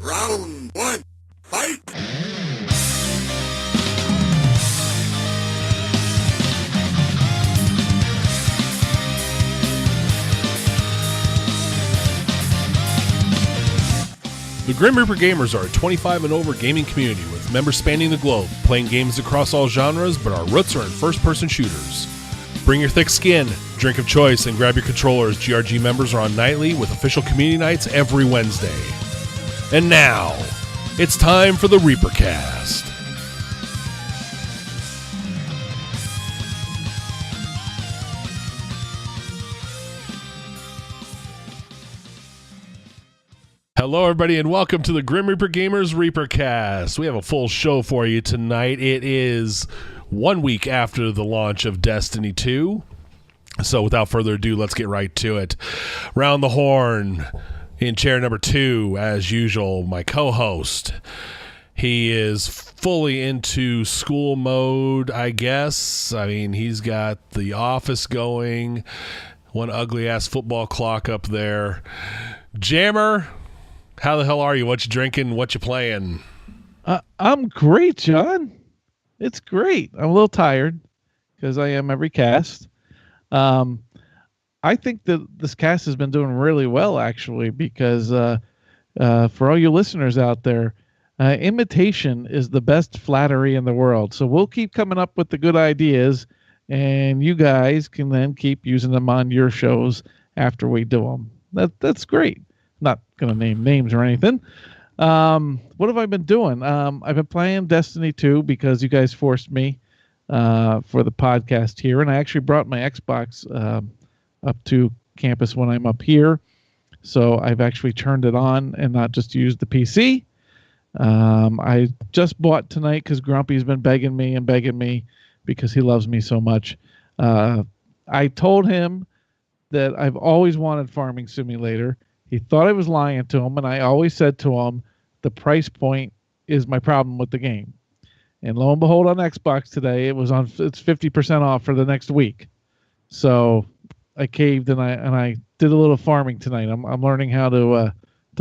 Round one, fight! The Grim Reaper Gamers are a 25 and over gaming community with members spanning the globe, playing games across all genres, but our roots are in first-person shooters. Bring your thick skin, drink of choice, and grab your controllers. GRG members are on nightly with official community nights every Wednesday. And now, it's time for the ReaperCast. Hello, everybody, and welcome to the Grim Reaper Gamers ReaperCast. We have a full show for you tonight. It is 1 week after the launch of Destiny 2. So without further ado, let's get right to it. Round the horn in chair number 2, as usual, my co-host. He is fully into school mode, I guess. I mean, he's got the office going, one ugly-ass football clock up there. Jammer, how the hell are you? What you drinking? What you playing? I'm great, John. It's great. I'm a little tired because I am every cast. I think that this cast has been doing really well, actually, because for all you listeners out there, imitation is the best flattery in the world. So we'll keep coming up with the good ideas, and you guys can then keep using them on your shows after we do them. That's great. Not going to name names or anything. What have I been doing? I've been playing Destiny 2 because you guys forced me for the podcast here, and I actually brought my Xbox up to campus when I'm up here. So I've actually turned it on and not just used the PC. I just bought tonight because Grumpy's been begging me because he loves me so much. I told him that I've always wanted Farming Simulator. He thought I was lying to him, and I always said to him, the price point is my problem with the game. And lo and behold, on Xbox today, it's 50% off for the next week. So I caved and I did a little farming tonight. I'm learning how to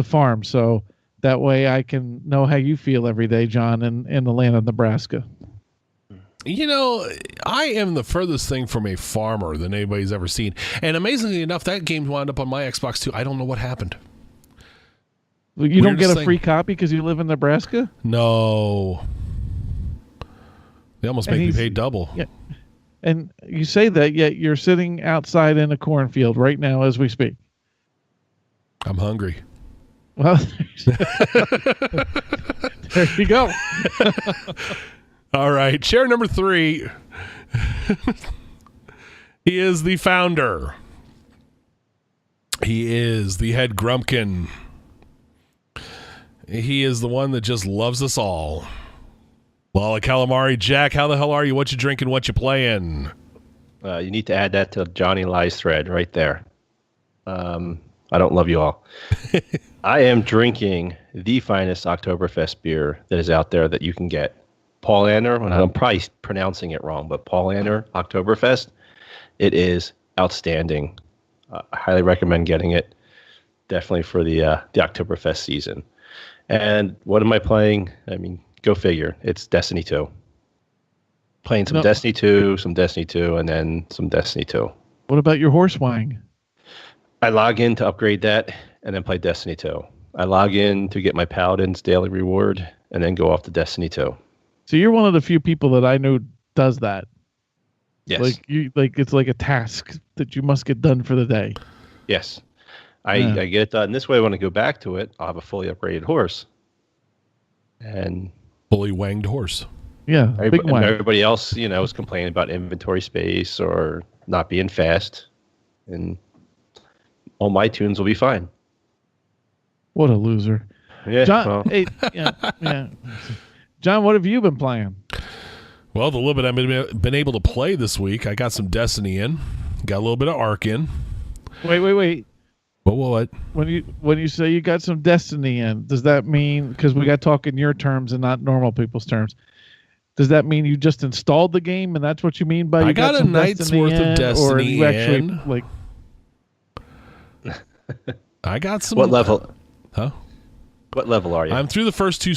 farm, so that way I can know how you feel every day, John, in the land of Nebraska. You know, I am the furthest thing from a farmer than anybody's ever seen. And amazingly enough, that game wound up on my Xbox too. I don't know what happened. You don't get a free copy because you live in Nebraska? No. They almost make me pay double. Yeah. And you say that, yet you're sitting outside in a cornfield right now as we speak. I'm hungry. Well, there you go. All right, chair number 3. He is the founder. He is the head grumpkin. He is the one that just loves us all. Lala Calamari. Jack, how the hell are you? What you drinking? What you playing? You need to add that to Johnny Lie's thread right there. I don't love you all. I am drinking the finest Oktoberfest beer that is out there that you can get. Paulaner, and I'm probably pronouncing it wrong, but Paulaner Oktoberfest, it is outstanding. I highly recommend getting it, definitely for the Oktoberfest season. And what am I playing? I mean, go figure. It's Destiny 2. Playing some Destiny 2, and then some Destiny 2. What about your horse wang? I log in to upgrade that, and then play Destiny 2. I log in to get my Paladin's daily reward, and then go off to Destiny 2. So you're one of the few people that I know does that. Yes. It's like a task that you must get done for the day. Yes. I get it done. This way, when I go back to it, I'll have a fully upgraded horse. And fully wanged horse. Yeah. Everybody else, is complaining about inventory space or not being fast. And all my tunes will be fine. What a loser. Yeah. John, yeah. John, what have you been playing? Well, the little bit I've been able to play this week, I got some Destiny in, got a little bit of Ark in. Wait. What? When you say you got some Destiny in, does that mean, because we got to talk in your terms and not normal people's terms, does that mean you just installed the game and that's what you mean by you got a night's worth of Destiny or you actually I got some. What level? Huh? What level are you? I'm through the first two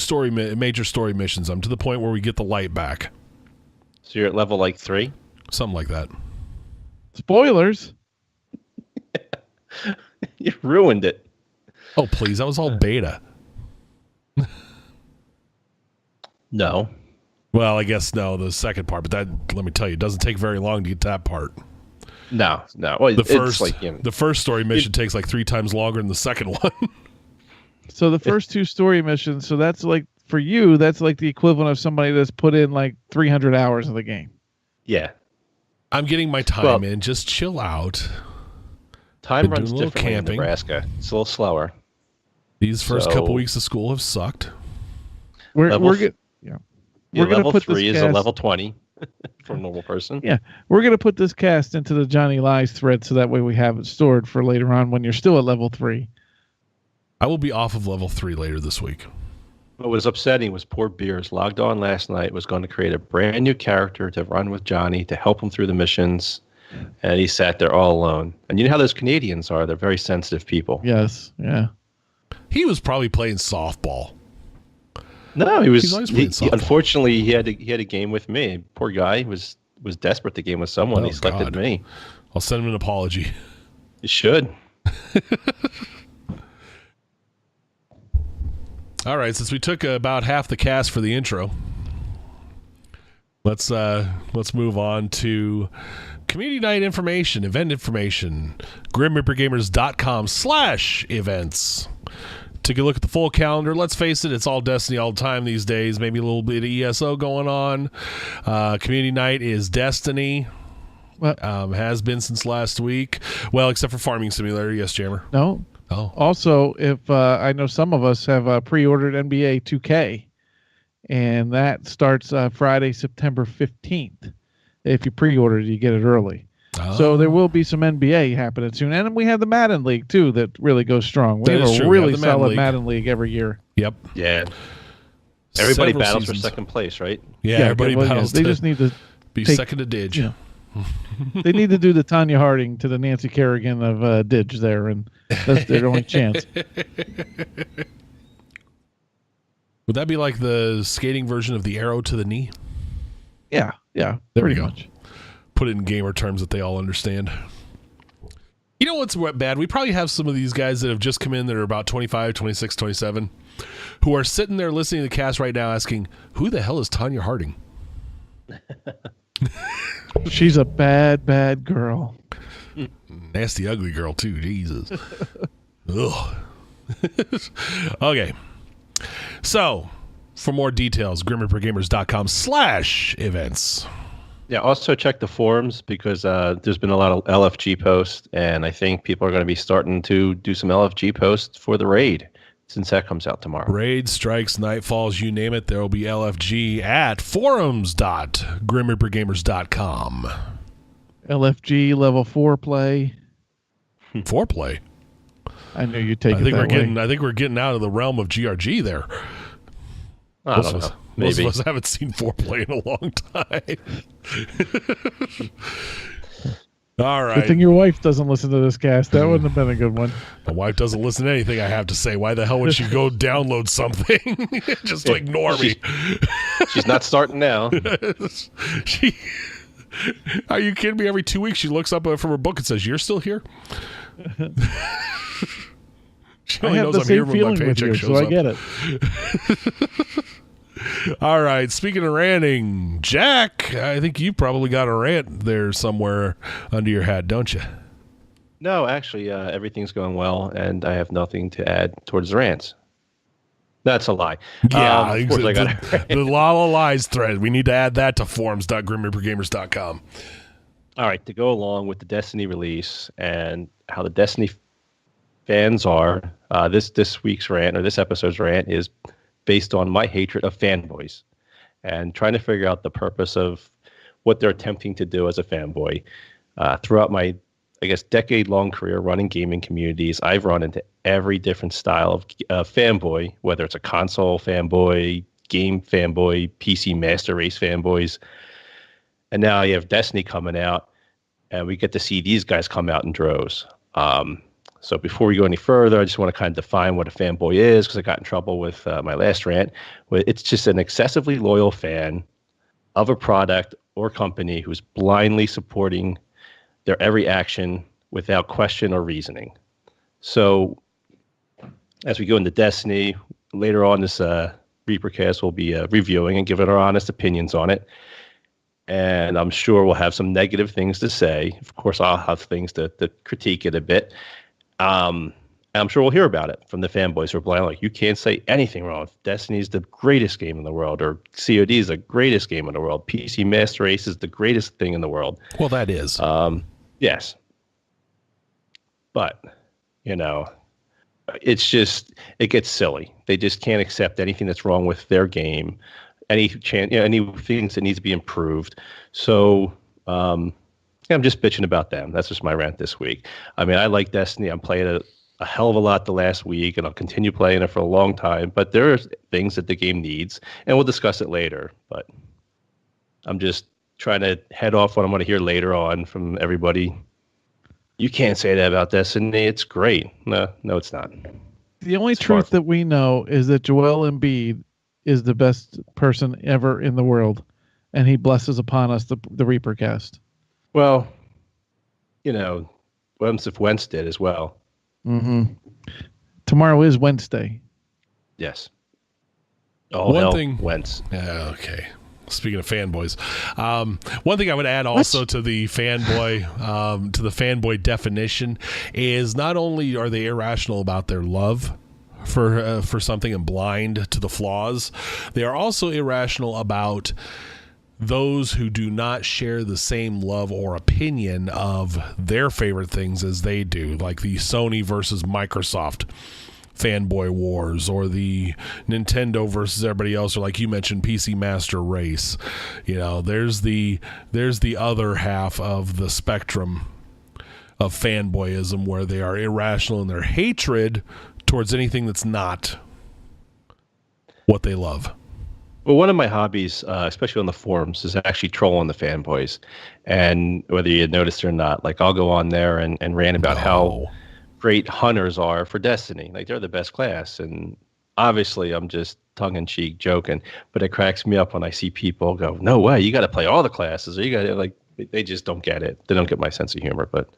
major story missions. I'm to the point where we get the light back. So you're at level like 3? Something like that. Spoilers. You ruined it. Oh, please. That was all beta. No. Well, I guess no, the second part. But that, let me tell you, it doesn't take very long to get to that part. No. Well, The first story mission takes like 3 times longer than the second one. So the first 2 story missions, so that's like, for you, that's like the equivalent of somebody that's put in like 300 hours of the game. Yeah. I'm getting my time in. Just chill out. Time Been runs doing a little differently camping. in Nebraska. It's a little slower. These first couple weeks of school have sucked. We're gonna level put 3 this is cast, a level 20 for a normal person. Yeah, we're gonna put this cast into the Johnny Lies thread so that way we have it stored for later on when you're still at level 3. I will be off of level 3 later this week. What was upsetting was poor Beers logged on last night, was going to create a brand new character to run with Johnny to help him through the missions, and he sat there all alone. And you know how those Canadians are. They're very sensitive people. Yes, yeah. He was probably playing softball. No, He's always playing softball. Unfortunately, he had a game with me. Poor guy was desperate to game with someone. Oh, He selected God. me. I'll send him an apology. You should. All right, since we took about half the cast for the intro, let's move on to community night information, event information, grimreapergamers.com/events. Take a look at the full calendar. Let's face it, it's all Destiny all the time these days. Maybe a little bit of ESO going on. Community night is Destiny. Has been since last week. Well, except for Farming Simulator. Yes, Jammer. No. Oh. Also, if I know some of us have pre-ordered NBA 2K, and that starts Friday, September 15th. If you pre-ordered, you get it early. Oh. So there will be some NBA happening soon. And we have the Madden League, too, that really goes strong. We That have is a true. We have really the Madden solid League. Madden League every year. Yep. Yeah. Everybody Several battles seasons. for second place, right? Yeah, everybody battles They to just need to be take- second to Didge. Yeah. They need to do the Tanya Harding to the Nancy Kerrigan of Didge there, and that's their only chance. Would that be like the skating version of the arrow to the knee? Yeah, There pretty we go. much. Put it in gamer terms that they all understand. You know what's bad? We probably have some of these guys that have just come in that are about 25, 26, 27, who are sitting there listening to the cast right now asking, who the hell is Tanya Harding? She's a bad, bad girl. Nasty, ugly girl, too. Jesus. Ugh. Okay. So, for more details, grimreapergamers.com/events. Yeah, also check the forums because there's been a lot of LFG posts, and I think people are going to be starting to do some LFG posts for the raid since that comes out tomorrow. Raid, strikes, nightfalls, you name it, there will be LFG at forums.grimreapergamers.com. LFG level 4 play. Foreplay. I knew you'd take I it think that way. I think we're getting out of the realm of GRG there. I don't know. Most Maybe. of us haven't seen foreplay in a long time. All right. Good thing your wife doesn't listen to this cast. That wouldn't have been a good one. My wife doesn't listen to anything I have to say. Why the hell would she go download something just to ignore me? She's not starting now. She, are you kidding me? Every 2 weeks she looks up from her book and says, "You're still here." She I only have knows the I'm here same when my feeling with paycheck you, shows so I up. get it. All right. Speaking of ranting, Jack, I think you probably got a rant there somewhere under your hat, don't you? No, actually, everything's going well, and I have nothing to add towards the rants. That's a lie. Yeah, Of course I got the Lala Lies thread. We need to add that to forums.grimreapergamers.com. All right, to go along with the Destiny release and how the Destiny fans are, this week's rant, or this episode's rant, is based on my hatred of fanboys and trying to figure out the purpose of what they're attempting to do as a fanboy. Throughout my, I guess, decade-long career running gaming communities, I've run into every different style of fanboy, whether it's a console fanboy, game fanboy, PC Master Race fanboys. And now you have Destiny coming out, and we get to see these guys come out in droves. So before we go any further, I just want to kind of define what a fanboy is, because I got in trouble with my last rant. It's just an excessively loyal fan of a product or company who's blindly supporting their every action without question or reasoning. So as we go into Destiny, later on this ReaperCast, we'll be reviewing and giving our honest opinions on it. And I'm sure we'll have some negative things to say. Of course, I'll have things to critique it a bit. And I'm sure we'll hear about it from the fanboys who are blind, like, you can't say anything wrong. Destiny's the greatest game in the world, or COD is the greatest game in the world. PC Master Race is the greatest thing in the world. Well, that is. Yes. But, it's just, it gets silly. They just can't accept anything that's wrong with their game, any things that needs to be improved. So, I'm just bitching about them. That's just my rant this week. I mean, I like Destiny. I'm playing it a hell of a lot the last week, and I'll continue playing it for a long time. But there are things that the game needs, and we'll discuss it later. But I'm just trying to head off what I'm going to hear later on from everybody. You can't say that about Destiny. It's great. No, it's not. The only truth that we know is that Joel Embiid is the best person ever in the world, and he blesses upon us the ReaperCast. Well, Wentz did as well. Mm-hmm. Tomorrow is Wednesday. Yes. One thing. Wentz. Okay. Speaking of fanboys, one thing I would add also to the fanboy definition is not only are they irrational about their love for something and blind to the flaws, they are also irrational about those who do not share the same love or opinion of their favorite things as they do, like the Sony versus Microsoft fanboy wars, or the Nintendo versus everybody else, or like you mentioned, PC Master Race. There's the other half of the spectrum of fanboyism, where they are irrational in their hatred towards anything that's not what they love. Well, one of my hobbies, especially on the forums, is actually trolling the fanboys. And whether you noticed it or not, like, I'll go on there and rant about how great hunters are for Destiny. Like, they're the best class. And obviously, I'm just tongue-in-cheek joking, but it cracks me up when I see people go, no way, you got to play all the classes. Or you got to, like, they just don't get it. They don't get my sense of humor. But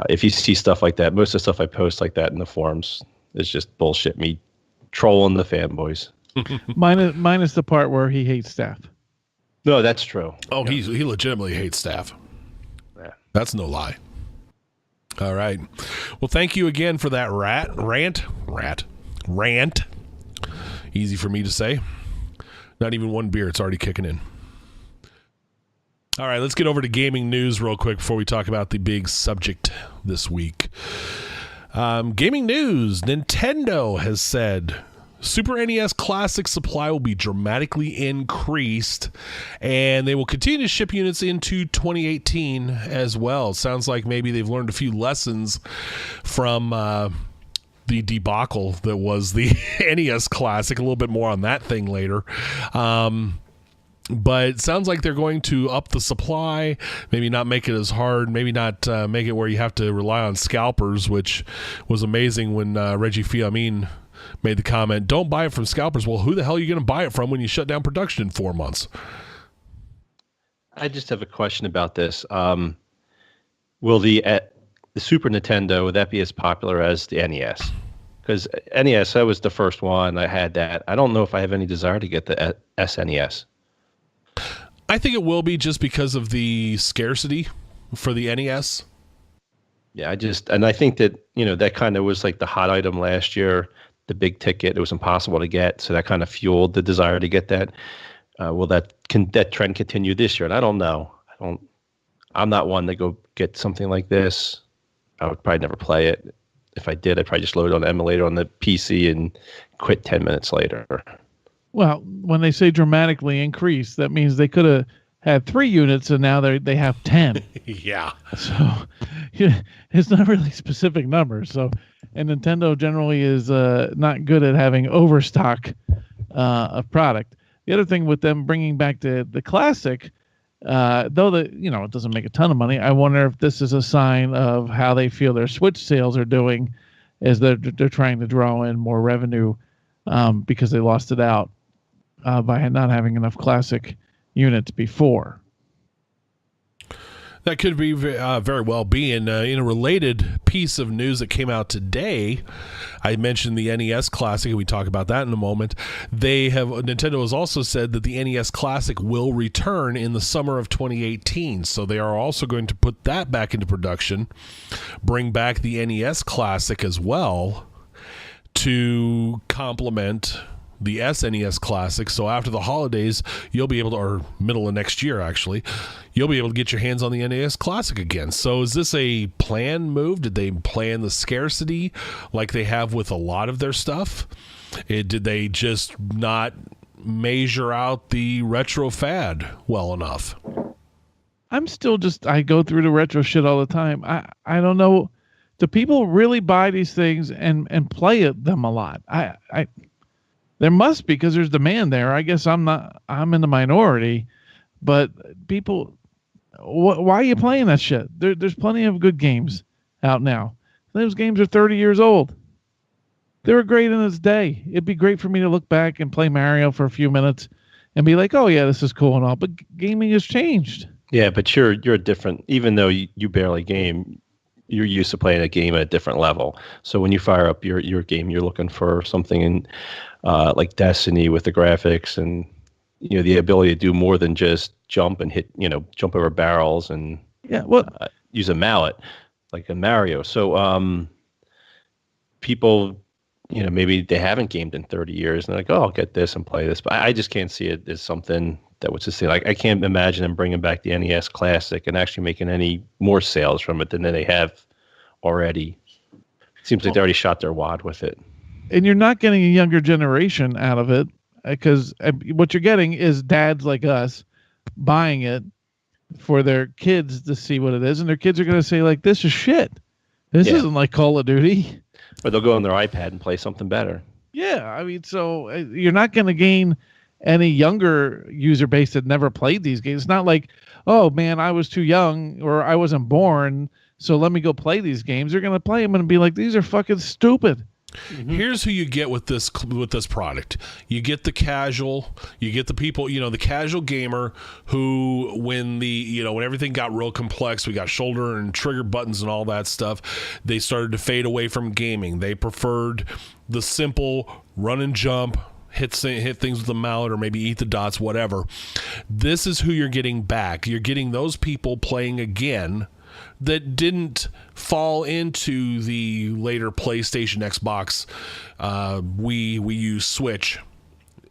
if you see stuff like that, most of the stuff I post like that in the forums is just bullshit, me trolling the fanboys. minus the part where he hates staff. No, that's true. Oh, he legitimately hates staff. Yeah. That's no lie. All right. Well, thank you again for that rant. Easy for me to say. Not even one beer. It's already kicking in. All right, let's get over to gaming news real quick before we talk about the big subject this week. Gaming news. Nintendo has said Super NES Classic supply will be dramatically increased, and they will continue to ship units into 2018 as well. It sounds like maybe they've learned a few lessons from the debacle that was the NES Classic. A little bit more on that thing later. But it sounds like they're going to up the supply, maybe not make it as hard, maybe not make it where you have to rely on scalpers, which was amazing when Reggie Fils-Aimé made the comment, don't buy it from scalpers. Well, who the hell are you going to buy it from when you shut down production in 4 months? I just have a question about this. Will the Super Nintendo, would that be as popular as the NES? Because NES, that was the first one. I had that. I don't know if I have any desire to get the SNES. I think it will be, just because of the scarcity for the NES. Yeah, I think that, that kind of was like the hot item last year, the big ticket. It was impossible to get, so that kind of fueled the desire to get that. Will that trend continue this year? And I don't know. I'm not one to go get something like this. I would probably never play it. If I did, I'd probably just load it on the emulator on the PC and quit 10 minutes later. Well, when they say dramatically increase, that means they could have had 3 units and now they have 10. Yeah. So it's not really specific numbers. So, and Nintendo generally is not good at having overstock of product. The other thing with them bringing back the classic Though it doesn't make a ton of money. I wonder if this is a sign of how they feel their Switch sales are doing, as they're trying to draw in more revenue, because they lost it out by not having enough classic units before. That could be very well be. And in a related piece of news that came out today, I mentioned the NES Classic, and we talk about that in a moment. Nintendo has also said that the NES Classic will return in the summer of 2018. So they are also going to put that back into production, bring back the NES Classic as well to complement the SNES Classic. So after the holidays, you'll be able to, or middle of next year actually, you'll be able to get your hands on the NES Classic again. So is this a planned move? Did they plan the scarcity like they have with a lot of their stuff? Did they just not measure out the retro fad well enough? I'm still I go through the retro shit all the time. I don't know. Do people really buy these things and play them a lot? There must be, because there's demand there. I guess I'm in the minority, but people, why are you playing that shit? There's plenty of good games out now. Those games are 30 years old. They were great in its day. It'd be great for me to look back and play Mario for a few minutes and be like, oh yeah, this is cool and all, but gaming has changed. Yeah, but you're different. Even though you barely game, you're used to playing a game at a different level. So when you fire up your game, you're looking for something in like Destiny with the graphics and the ability to do more than just jump and hit, jump over barrels and use a mallet like a Mario. So people, maybe they haven't gamed in 30 years and they're like, oh, I'll get this and play this. But I just can't see it as something that would sustain. Like, I can't imagine them bringing back the NES Classic and actually making any more sales from it than they have already. Seems like they already shot their wad with it. And you're not getting a younger generation out of it, because what you're getting is dads like us buying it for their kids to see what it is, and their kids are going to say, like, this is shit. This isn't like Call of Duty. Or they'll go on their iPad and play something better. Yeah, I mean, so you're not going to gain any younger user base that never played these games. It's not like, oh man, I was too young or I wasn't born, so let me go play these games. They're going to play them and be like, these are fucking stupid. Mm-hmm. Here's who you get with this product. You get the casual, you get the people, the casual gamer who, when when everything got real complex, we got shoulder and trigger buttons and all that stuff, they started to fade away from gaming. They preferred the simple run and jump, hit things with the mallet, or maybe eat the dots, whatever. This is who you're getting back. You're getting those people playing again that didn't fall into the later PlayStation, Xbox, Wii U, Switch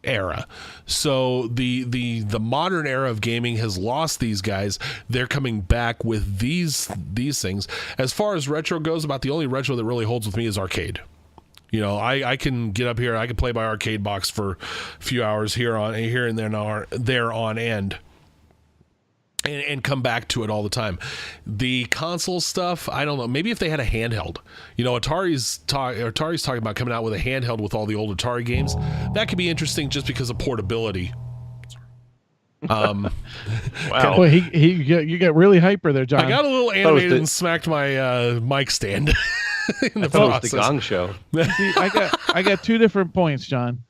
era. So the modern era of gaming has lost these guys. They're coming back with these things. As far as retro goes, about the only retro that really holds with me is arcade. I can get up here, I can play my arcade box for a few hours here and there on end. And come back to it all the time. The console stuff, I don't know. Maybe if they had a handheld, Atari's talking about coming out with a handheld with all the old Atari games. That could be interesting just because of portability. Wow. Boy, you got really hyper there, John. I got a little animated and smacked my mic stand. In the process. It was the Gong Show. See, I got two different points, John.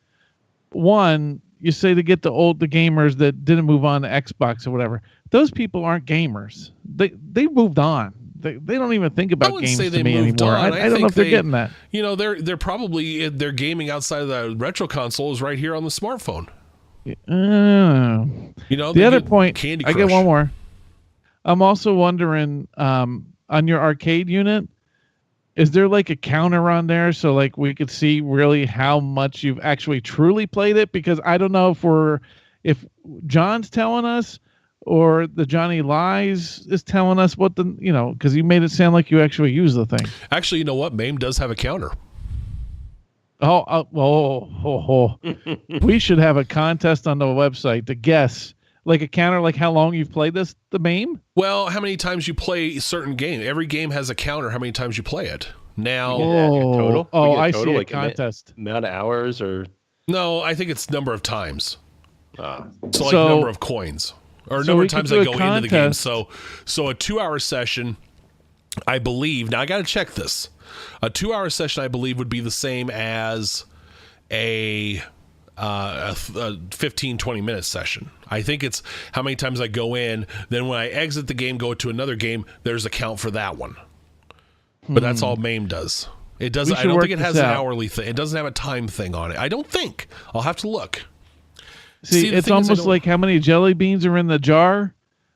One, you say to get the gamers that didn't move on to Xbox or whatever. Those people aren't gamers. They moved on. They don't even think about games to me anymore. I don't know if they're getting that. They're probably their gaming outside of the retro console is right here on the smartphone. The other point, Candy Crush. I get one more. I'm also wondering, on your arcade unit, is there like a counter on there so like we could see really how much you've actually truly played it? Because I don't know if John's telling us or the Johnny Lies is telling us what because you made it sound like you actually use the thing. Actually, you know what? MAME does have a counter. We should have a contest on the website to guess. Like a counter, like how long you've played the MAME? Well, how many times you play a certain game. Every game has a counter, how many times you play it. Now, total? I total, see a like contest. Amount of hours or? No, I think it's number of times. So number of coins. or So number we of could times do I a go into the game. contest. So a 2-hour session, I believe. Now I got to check this. A 2-hour session, I believe, would be the same as a 15, 20-minute session. I think it's how many times I go in. Then when I exit the game, go to another game, there's a count for that one. But that's all MAME does. It doesn't. We I should don't work think it has this an out. hourly thing. It doesn't have a time thing on it. I don't think. I'll have to look. See, the it's thing is, I almost don't- like how many jelly beans are in the jar.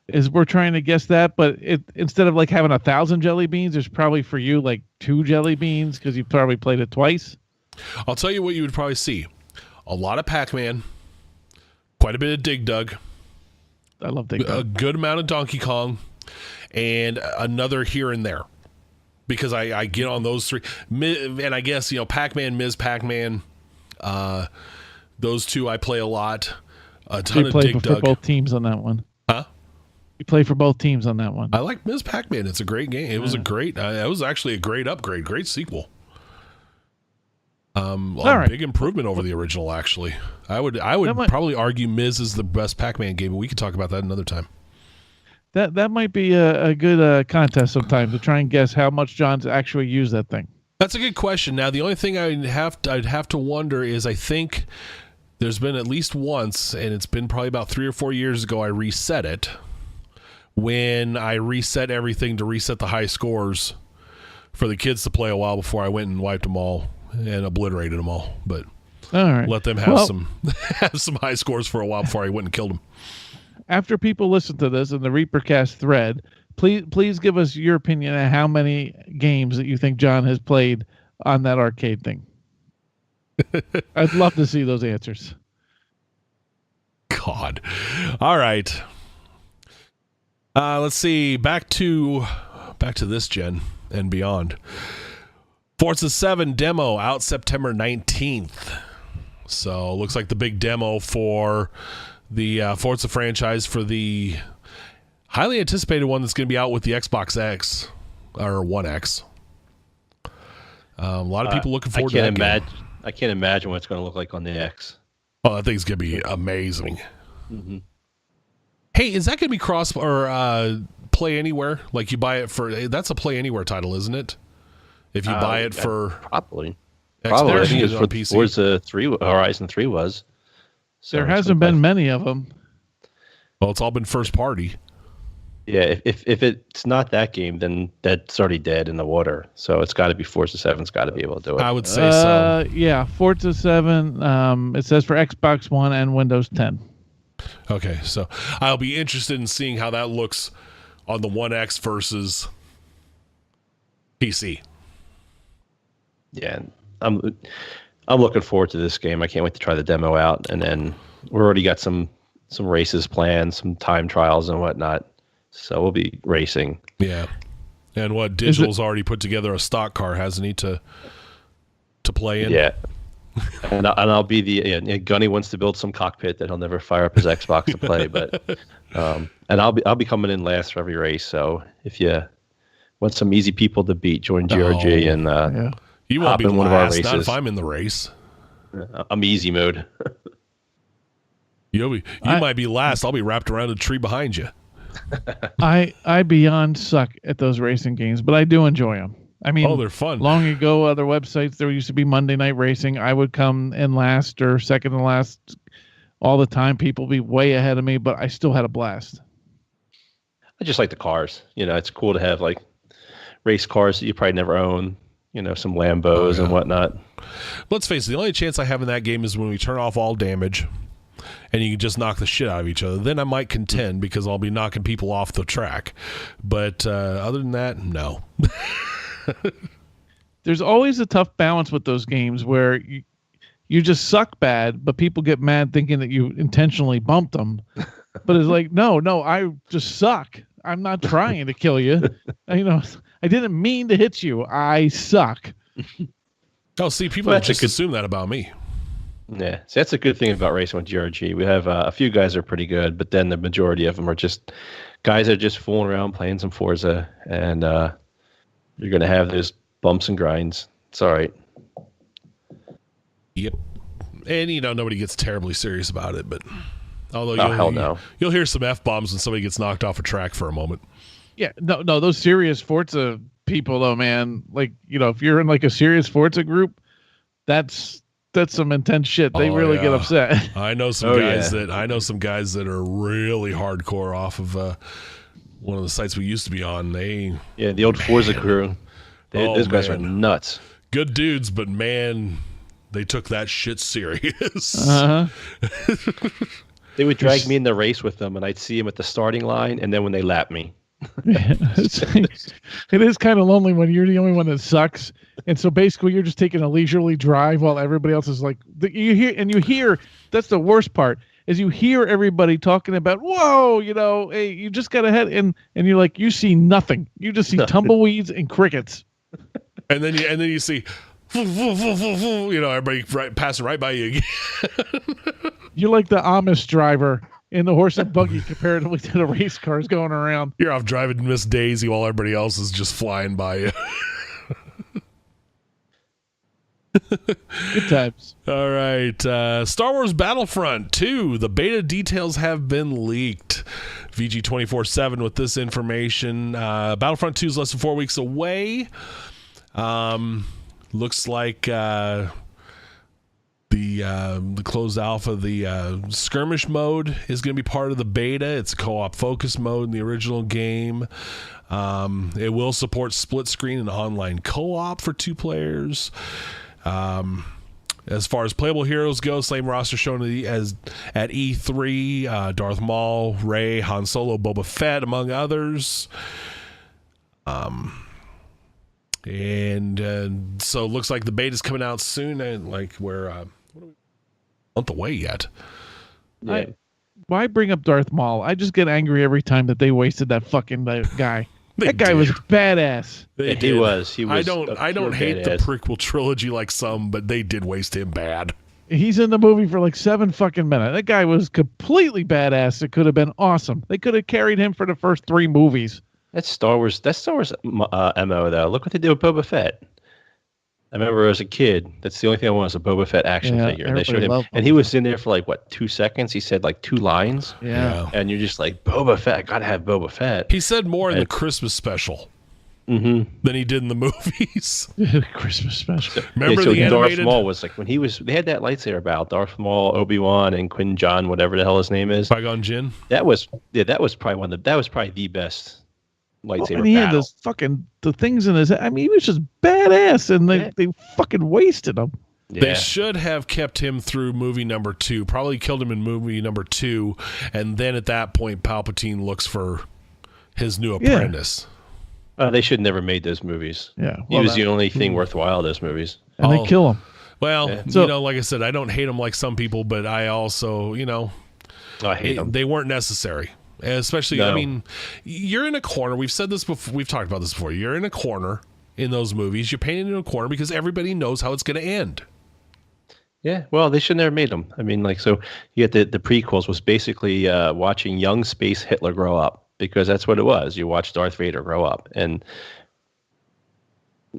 Is we're trying to guess that, but instead of like having 1,000 jelly beans, there's probably for you like 2 jelly beans because you probably played it twice. I'll tell you what you would probably see. A lot of Pac-Man, quite a bit of Dig Dug, I love Dig a Dug. good amount of Donkey Kong, and another here and there. Because I get on those 3. And I guess, Pac-Man, Ms. Pac-Man, those 2 I play a lot. A ton You of play Dig for Dug. both teams on that one. Huh? You play for both teams on that one. I like Ms. Pac-Man. It's a great game. It was it was actually a great upgrade, great sequel. right. Big improvement over the original, actually. I would That might- probably argue Ms. is the best Pac-Man game, but we could talk about that another time. That might be a good contest sometime to try and guess how much John's actually used that thing. That's a good question. Now, the only thing I'd have to wonder is I think there's been at least once, and it's been probably about 3 or 4 years ago, I reset it. When I reset everything to reset the high scores for the kids to play a while before I went and wiped them all and obliterated them all. But All right. let them have Well, some have some high scores for a while before I went and killed them. After people listen to this in the ReaperCast thread, please give us your opinion on how many games that you think John has played on that arcade thing. I'd love to see those answers. God. All right. Let's see. Back to this gen and beyond. Forza 7 demo out September 19th. So looks like the big demo for the Forza franchise for the highly anticipated one that's going to be out with the Xbox X or One X. A lot of people looking forward to that game. I can't imagine what it's going to look like on the X. Oh, that thing's going to be amazing. Mm-hmm. Hey, is that going to be cross or Play Anywhere? Like you buy it for that's a Play Anywhere title, isn't it? If you buy it for Probably. Xbox, Probably. I you think get it's it for on PC. Forza 3, Horizon 3 was. So There it's hasn't gonna been many of them. Well, it's all been first party. Yeah, if it's not that game, then that's already dead in the water. So it's got to be Forza 7's got to be able to do it. I would say so. Yeah, Forza 7. It says for Xbox One and Windows 10. Okay, so I'll be interested in seeing how that looks on the One X versus PC. Yeah, I'm looking forward to this game. I can't wait to try the demo out, and then we've already got some races planned, some time trials and whatnot. So we'll be racing. Yeah. And what Digital's already put together a stock car, hasn't he, to play in? Yeah. And I'll be Gunny wants to build some cockpit that he'll never fire up his Xbox to play, but and I'll be coming in last for every race. So if you want some easy people to beat, join GRG and Yeah. You won't hop be in one of our last, not races. if I'm in the race. I'm easy mode. You might be last. I'll be wrapped around a tree behind you. I beyond suck at those racing games, but I do enjoy them. I mean, They're fun. Long ago, other websites, there used to be Monday Night Racing. I would come in last or second to last all the time. People would be way ahead of me, but I still had a blast. I just like the cars. It's cool to have like race cars that you probably never own. Some Lambos and whatnot. Let's face it, the only chance I have in that game is when we turn off all damage and you can just knock the shit out of each other. Then I might contend because I'll be knocking people off the track. But other than that, no. There's always a tough balance with those games where you just suck bad, but people get mad thinking that you intentionally bumped them. But it's like, no, I just suck. I'm not trying to kill you. I didn't mean to hit you. I suck. Oh, see, people Well, that's just a good- assume that about me. Yeah, so that's a good thing about racing with GRG. We have a few guys that are pretty good, but then the majority of them are just guys that are just fooling around playing some Forza, and you're going to have those bumps and grinds. It's all right. Yep. And, nobody gets terribly serious about it, but Although hell no. You'll hear some F-bombs when somebody gets knocked off a track for a moment. Yeah, no, those serious Forza people though, man. Like, if you're in like a serious Forza group, that's some intense shit. They really get upset. I know some guys that are really hardcore off of one of the sites we used to be on. The old Forza crew. Those guys are nuts. Good dudes, but man, they took that shit serious. They would drag me in the race with them, and I'd see them at the starting line, and then when they lap me. It is kind of lonely when you're the only one that sucks, and so basically you're just taking a leisurely drive while everybody else is like, you hear that's the worst part, is you hear everybody talking about, whoa, hey, you just got ahead, and you're like, you see nothing, you just see tumbleweeds and crickets, and then you see everybody passing right by you again. You're like the Amish driver in the horse and buggy comparatively to the race cars going around. You're off driving Miss Daisy while everybody else is just flying by you. Good times. All right. Star Wars Battlefront 2. The beta details have been leaked. VG247 with this information. Battlefront 2 is less than 4 weeks away. Looks like the closed alpha, the skirmish mode is going to be part of the beta. It's a co-op focus mode in the original game. It will support split screen and online co-op for 2 players. As far as playable heroes go, same roster shown at E3, Darth Maul, Rey, Han Solo, Boba Fett, among others. And so it looks like the beta's coming out soon, and like we're a month away yet. Yeah. Why bring up Darth Maul? I just get angry every time that they wasted that fucking guy. That guy was badass. He was. I don't hate the prequel trilogy like some, but they did waste him bad. He's in the movie for like 7 fucking minutes. That guy was completely badass. It could have been awesome. They could have carried him for the first 3 movies. That's Star Wars. MO though. Look what they did with Boba Fett. I remember as a kid, that's the only thing I want is a Boba Fett action figure. And they showed him, and he was in there for like 2 seconds. He said like 2 lines. Yeah. And you're just like, Boba Fett. I gotta have Boba Fett. He said more in the Christmas special than he did in the movies. Christmas special. Remember so the animated? Darth Maul was like when they had that lightsaber battle. Darth Maul, Obi-Wan, and Quin Jon, whatever the hell his name is. Qui-Gon Jinn. That was probably the best lightsaber and he had battle. the things in his head. I mean, he was just badass, and they fucking wasted him. Yeah. They should have kept him through movie number 2. Probably killed him in movie number 2, and then at that point, Palpatine looks for his new apprentice. They should never made those movies. Yeah, he was the only thing worthwhile. Those movies, and they kill him. Well, like I said, I don't hate him like some people, but I also, I hate them. They weren't necessary. Especially, I mean, you're in a corner. We've said this before. We've talked about this before. You're in a corner in those movies. You're painted in a corner because everybody knows how it's going to end. Yeah, well, they should never made them. I mean, so you get the prequels was basically watching young space Hitler grow up, because that's what it was. You watch Darth Vader grow up. And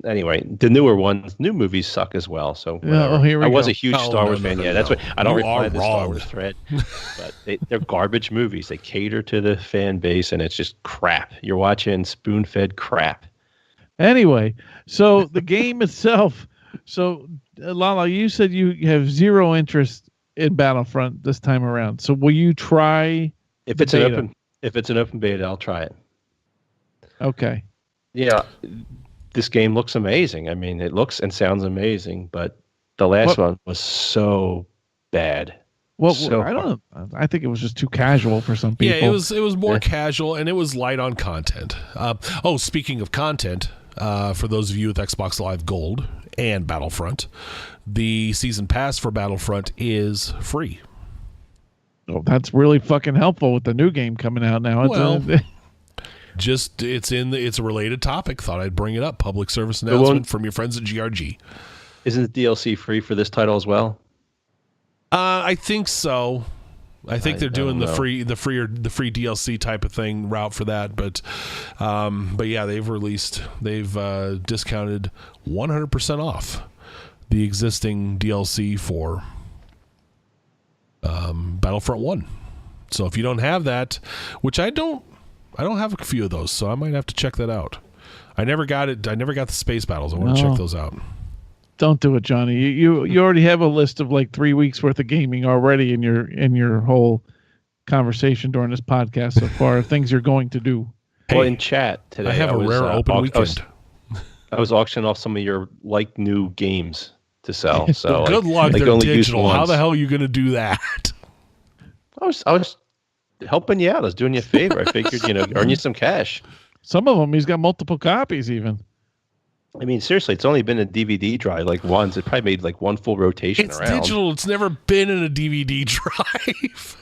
anyway, the new movies suck as well. So here we I was go. a huge Star Wars fan. Yeah, that's what I don't reply to the Star wrong. Wars thread. But they're garbage movies. They cater to the fan base, and it's just crap. You're watching spoon-fed crap. Anyway, so the game itself. So Lala, you said you have 0 interest in Battlefront this time around. So will you try? If it's an open beta, I'll try it. Okay. Yeah. This game looks amazing. I mean, it looks and sounds amazing, but the last one was so bad. Well, I don't know. I think it was just too casual for some people. Yeah, it was more casual, and it was light on content. Speaking of content, for those of you with Xbox Live Gold and Battlefront, the season pass for Battlefront is free. Oh, that's really fucking helpful with the new game coming out now. It's a related topic. Thought I'd bring it up. Public service announcement from your friends at GRG. Isn't the DLC free for this title as well? I think so. I think they're doing the free DLC type of thing route for that. But yeah, they've discounted 100% off the existing DLC for Battlefront 1. So if you don't have that, which I don't have a few of those, so I might have to check that out. I never got it. I never got the space battles. I want to check those out. Don't do it, Johnny. You already have a list of like 3 weeks worth of gaming already in your whole conversation during this podcast so far. Things you're going to do. Well, in chat today, I have a rare open weekend. I was auctioning off some of your new games to sell. So good luck. They're digital. How the hell are you going to do that? I was helping you out. I was doing you a favor. I figured, earn you some cash. Some of them, he's got multiple copies even. I mean, seriously, it's only been a DVD drive like once. It probably made like one full rotation it's around. It's digital. It's never been in a DVD drive.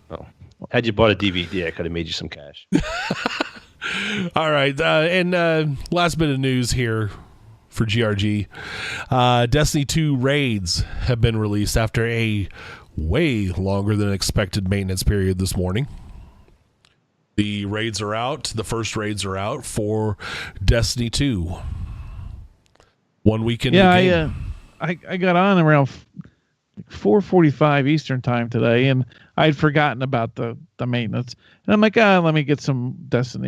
Well, had you bought a DVD, I could have made you some cash. All right. And last bit of news here for GRG. Destiny 2 raids have been released after a way longer than expected maintenance period this morning. The raids are out. The first raids are out for Destiny 2. 1 week into the game. I got on around 4:45 Eastern time today, and I'd forgotten about the maintenance. And I'm like, let me get some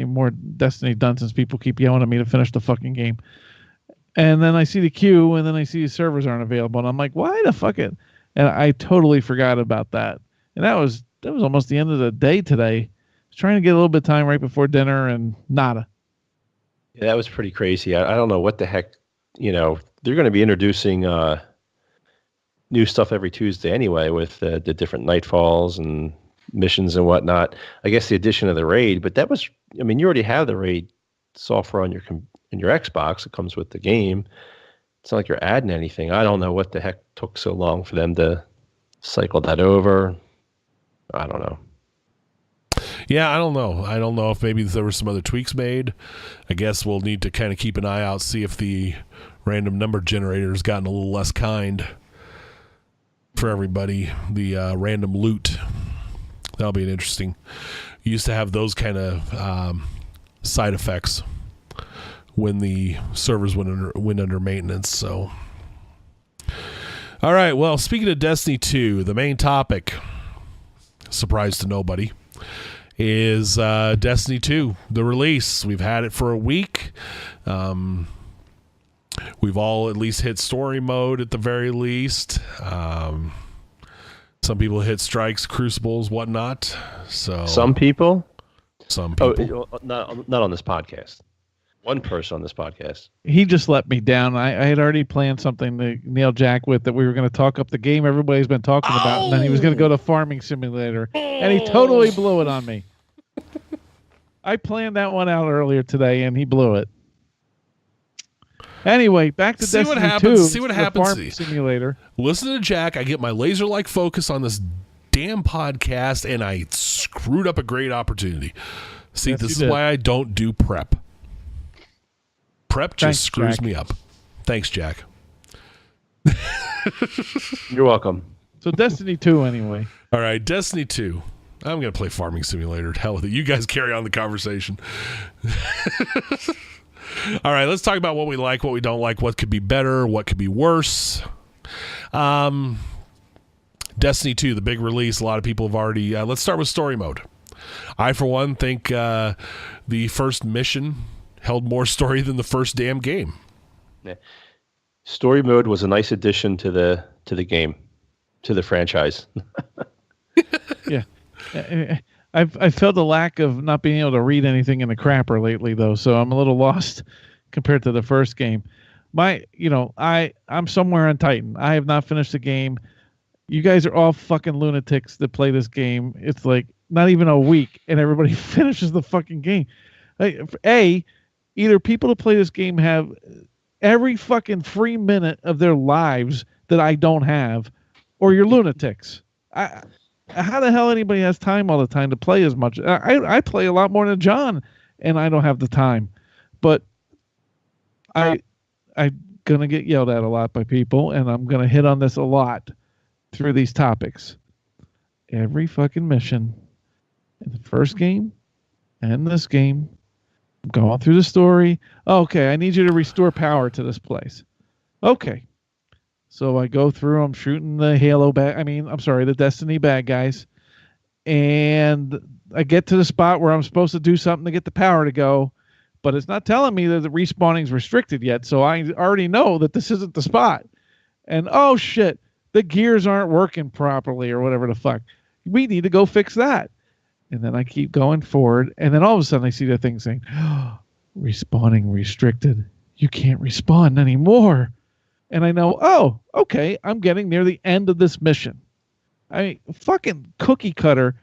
more Destiny done since people keep yelling at me to finish the fucking game. And then I see the queue, and then I see the servers aren't available, and I'm like, why the fuck it? And I totally forgot about that. And that was almost the end of the day today. Trying to get a little bit of time right before dinner and nada. Yeah, that was pretty crazy. I don't know what the heck, they're going to be introducing new stuff every Tuesday anyway with the different nightfalls and missions and whatnot. I guess the addition of the raid, but that was, you already have the raid software on your Xbox. It comes with the game. It's not like you're adding anything. I don't know what the heck took so long for them to cycle that over. I don't know. Yeah, I don't know. I don't know if maybe there were some other tweaks made. I guess we'll need to kind of keep an eye out, see if the random number generator has gotten a little less kind for everybody. The random loot. That'll be interesting. You used to have those kind of side effects when the servers went under maintenance. So, all right. Well, speaking of Destiny 2, the main topic, surprise to nobody, is Destiny 2, the release. We've had it for a week. We've all at least hit story mode at the very least. Some people hit strikes, crucibles, whatnot. So some people. Oh, not on this podcast. One person on this podcast. He just let me down. I had already planned something to nail Jack with that we were going to talk up the game everybody's been talking about, and then he was going to go to Farming Simulator, and he totally blew it on me. I planned that one out earlier today, and he blew it. Anyway, back to Destiny 2. See what happens. Farming Simulator. Listen to Jack. I get my laser-like focus on this damn podcast, and I screwed up a great opportunity. See, yes, this is why I don't do prep. Prep just screws me up. Thanks, Jack. You're welcome. So Destiny 2 anyway. All right, Destiny 2. I'm going to play Farming Simulator. Hell with it. You guys carry on the conversation. All right, let's talk about what we like, what we don't like, what could be better, what could be worse. Destiny 2, the big release. A lot of people have already... let's start with story mode. I, for one, think the first mission held more story than the first damn game. Yeah. Story mode was a nice addition to the game, to the franchise. Yeah. I've felt a lack of not being able to read anything in the crapper lately, though, so I'm a little lost compared to the first game. I'm somewhere on Titan. I have not finished the game. You guys are all fucking lunatics that play this game. It's like not even a week, and everybody finishes the fucking game. Either people that play this game have every fucking free minute of their lives that I don't have, or you're lunatics. How the hell anybody has time all the time to play as much? I play a lot more than John, and I don't have the time. But I'm gonna get yelled at a lot by people, and I'm gonna hit on this a lot through these topics. Every fucking mission in the first game and this game, I'm going through the story. Okay, I need you to restore power to this place. Okay. So I go through, I'm shooting the the Destiny bad guys. And I get to the spot where I'm supposed to do something to get the power to go, but it's not telling me that the respawning is restricted yet. So I already know that this isn't the spot. And oh shit, the gears aren't working properly or whatever the fuck. We need to go fix that. And then I keep going forward. And then all of a sudden I see the thing saying, oh, respawning restricted. You can't respawn anymore. And I know, oh, okay, I'm getting near the end of this mission. I mean, fucking cookie cutter.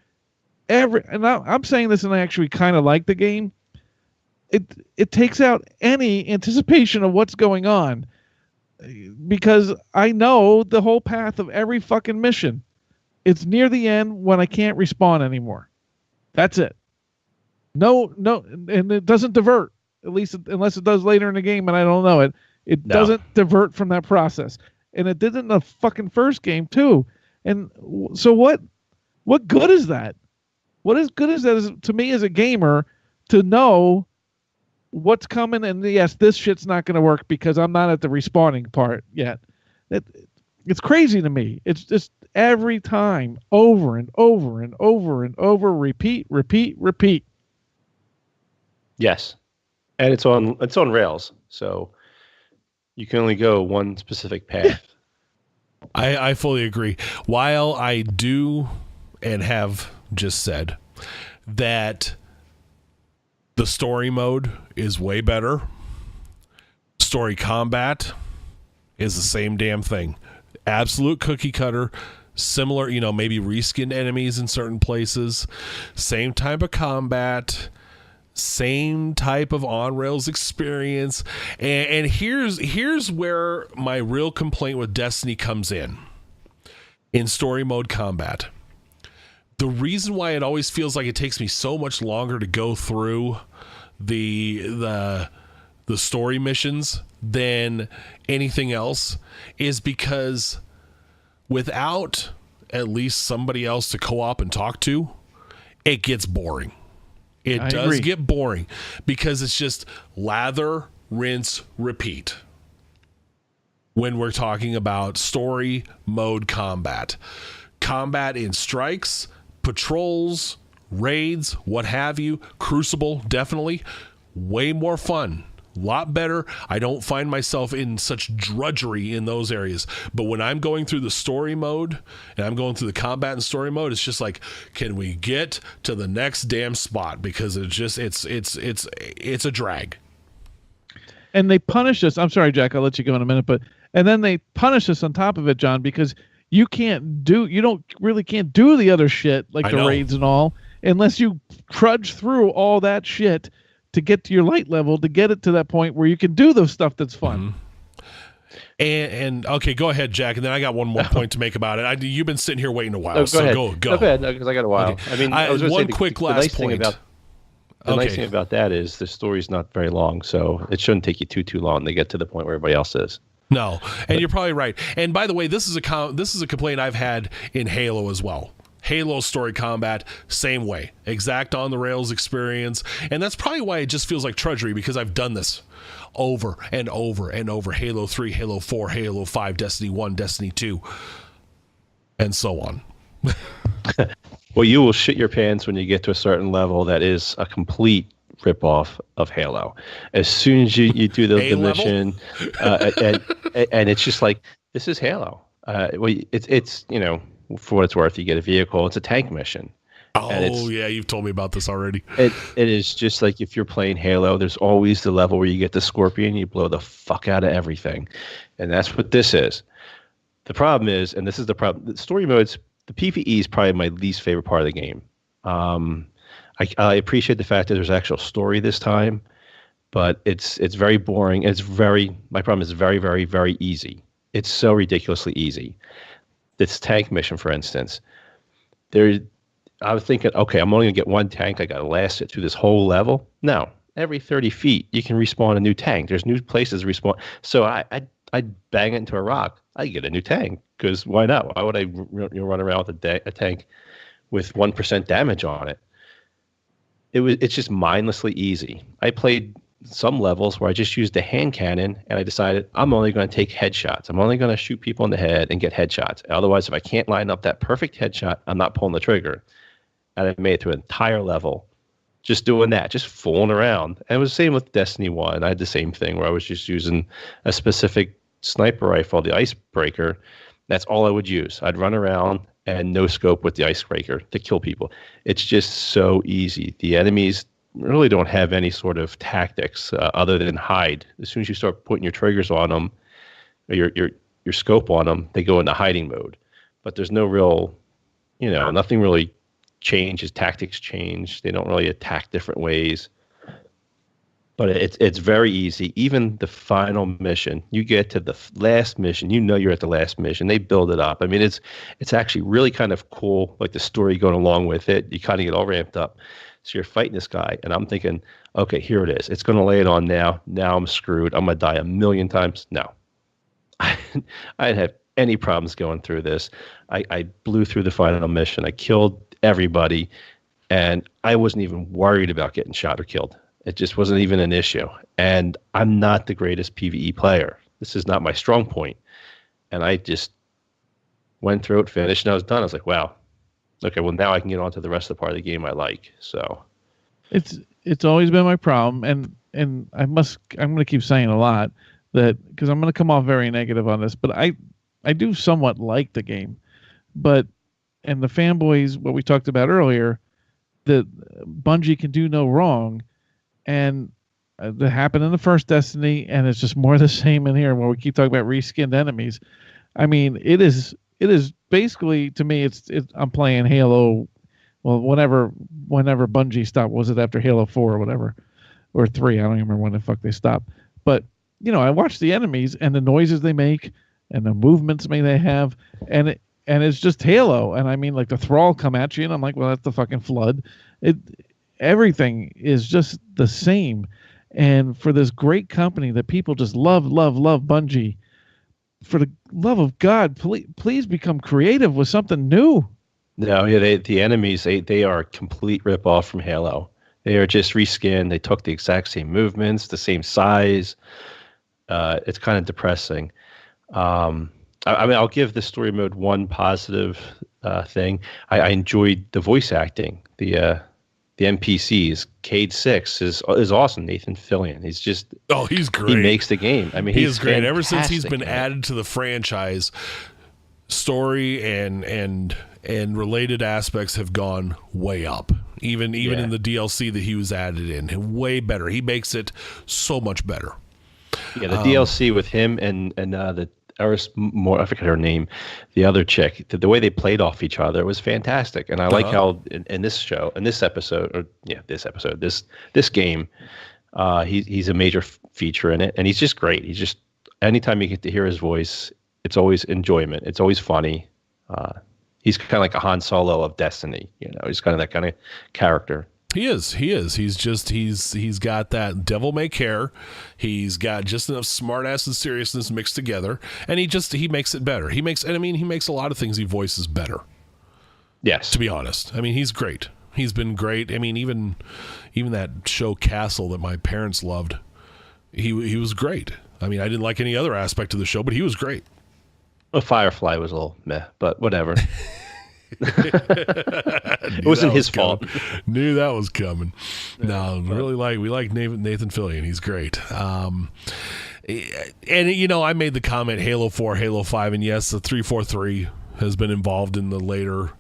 I'm saying this and I actually kind of like the game. It takes out any anticipation of what's going on because I know the whole path of every fucking mission. It's near the end when I can't respawn anymore. That's it. No, and it doesn't divert, at least unless it does later in the game and I don't know it. It doesn't divert from that process. And it did in the fucking first game too. And so what good is that? What is good is that to me as a gamer to know what's coming and yes, this shit's not going to work because I'm not at the respawning part yet. It's crazy to me. It's just every time over and over and over and over, repeat. Yes. And it's on rails. So you can only go one specific path. I fully agree. While I do and have just said that the story mode is way better, story combat is the same damn thing. Absolute cookie cutter, similar, maybe reskinned enemies in certain places, same type of combat, same type of on-rails experience. And here's where my real complaint with Destiny comes in story mode combat. The reason why it always feels like it takes me so much longer to go through the story missions than anything else is because without at least somebody else to co-op and talk to, it gets boring. It does get boring because it's just lather, rinse, repeat. When we're talking about story mode combat in strikes, patrols, raids, what have you, Crucible, definitely way more fun. A lot better. I don't find myself in such drudgery in those areas. But when I'm going through the story mode and I'm going through the combat and story mode, it's just like, can we get to the next damn spot? Because it's a drag. And they punish us. I'm sorry, Jack, I'll let you go in a minute, and then they punish us on top of it, John, because you can't do the other shit like the raids and all unless you trudge through all that shit to get to your light level, to get it to that point where you can do the stuff that's fun. Mm-hmm. And okay, go ahead, Jack. And then I got one more point to make about it. You've been sitting here waiting a while. Go so ahead. Go. Go ahead, because I got a while. Okay. I mean, I was one quick last point. The nice thing about that is the story's not very long, so it shouldn't take you too long to get to the point where everybody else is. No, and you're probably right. And by the way, this is a complaint I've had in Halo as well. Halo story combat, same way, exact on the rails experience, and that's probably why it just feels like drudgery because I've done this over and over and over. Halo 3, Halo 4, Halo 5, Destiny 1, Destiny 2, and so on. Well, you will shit your pants when you get to a certain level that is a complete ripoff of Halo. As soon as you do the mission, and it's just like, this is Halo. Well, it's for what it's worth, you get a vehicle. It's a tank mission. Oh yeah, you've told me about this already. It is just like if you're playing Halo, there's always the level where you get the Scorpion, you blow the fuck out of everything, and that's what this is. The problem is, and this is the problem, the story modes. The PvE is probably my least favorite part of the game. I appreciate the fact that there's actual story this time, but it's very boring. My problem is very, very, very easy. It's so ridiculously easy. This tank mission, for instance, I was thinking, okay, I'm only gonna get one tank. I gotta last it through this whole level. No, every 30 feet you can respawn a new tank. There's new places to respawn. So I bang it into a rock. I get a new tank because why not? Why would I run around with a tank with 1% damage on it? It's just mindlessly easy. I played some levels where I just used the hand cannon and I decided I'm only going to take headshots. I'm only going to shoot people in the head and get headshots. Otherwise, if I can't line up that perfect headshot, I'm not pulling the trigger. And I made it through an entire level just doing that, just fooling around. And it was the same with Destiny 1. I had the same thing where I was just using a specific sniper rifle, the icebreaker. That's all I would use. I'd run around and no scope with the icebreaker to kill people. It's just so easy. The enemies really don't have any sort of tactics other than hide. As soon as you start putting your triggers on them, or your scope on them, they go into hiding mode. But there's no real, nothing really changes. Tactics change. They don't really attack different ways. But it's very easy. Even the final mission, you get to the last mission, you're at the last mission. They build it up. I mean, it's actually really kind of cool, like the story going along with it. You kind of get all ramped up. So you're fighting this guy, and I'm thinking, okay, here it is. It's going to lay it on now. Now I'm screwed. I'm going to die a million times. No. I didn't have any problems going through this. I blew through the final mission. I killed everybody, and I wasn't even worried about getting shot or killed. It just wasn't even an issue. And I'm not the greatest PvE player. This is not my strong point. And I just went through it, finished, and I was done. I was like, wow. Okay, well, now I can get on to the rest of the part of the game I like. So it's always been my problem, and I'm going to keep saying a lot that because I'm going to come off very negative on this, but I do somewhat like the game. And the fanboys, what we talked about earlier, that Bungie can do no wrong. And that happened in the first Destiny, and it's just more the same in here where we keep talking about reskinned enemies. I mean, it is basically, to me, I'm playing Halo. Well, whenever Bungie stopped, was it after Halo 4 or whatever, or 3? I don't even remember when the fuck they stopped. But I watch the enemies and the noises they make and the movements they have, and it's just Halo. And I mean, like the Thrall come at you, and I'm like, well, that's the fucking Flood. Everything is just the same. And for this great company that people just love Bungie, for the love of God, please become creative with something new. No, yeah, the enemies, they are a complete ripoff from Halo. They are just reskinned. They took the exact same movements, the same size. It's kind of depressing. I mean, I'll give the story mode one positive thing. I enjoyed the voice acting. The NPCs, Cade 6 is awesome. Nathan Fillion, he's great. He makes the game. I mean, he's great. Ever since he's been added to the franchise, story and related aspects have gone way up. Even in the DLC that he was added in, way better. He makes it so much better. Yeah, the DLC with him and the Eris more, I forget her name, the other chick, the way they played off each other was fantastic. And I like how in this game, he's a major feature in it, and he's just great. He's just, anytime you get to hear his voice, it's always enjoyment. It's always funny. He's kind of like a Han Solo of Destiny. He's kind of that kind of character. He is. He's got that devil may care. He's got just enough smartass and seriousness mixed together, and he makes it better. He makes a lot of things he voices better. Yes. To be honest. I mean, he's great. He's been great. I mean, even that show Castle that my parents loved, he was great. I mean, I didn't like any other aspect of the show, but he was great. Well, Firefly was a little meh, but whatever. It wasn't his fault. Knew that was coming. No, we like Nathan Fillion. He's great. And I made the comment Halo 4, Halo 5, and yes, the 343 has been involved in the later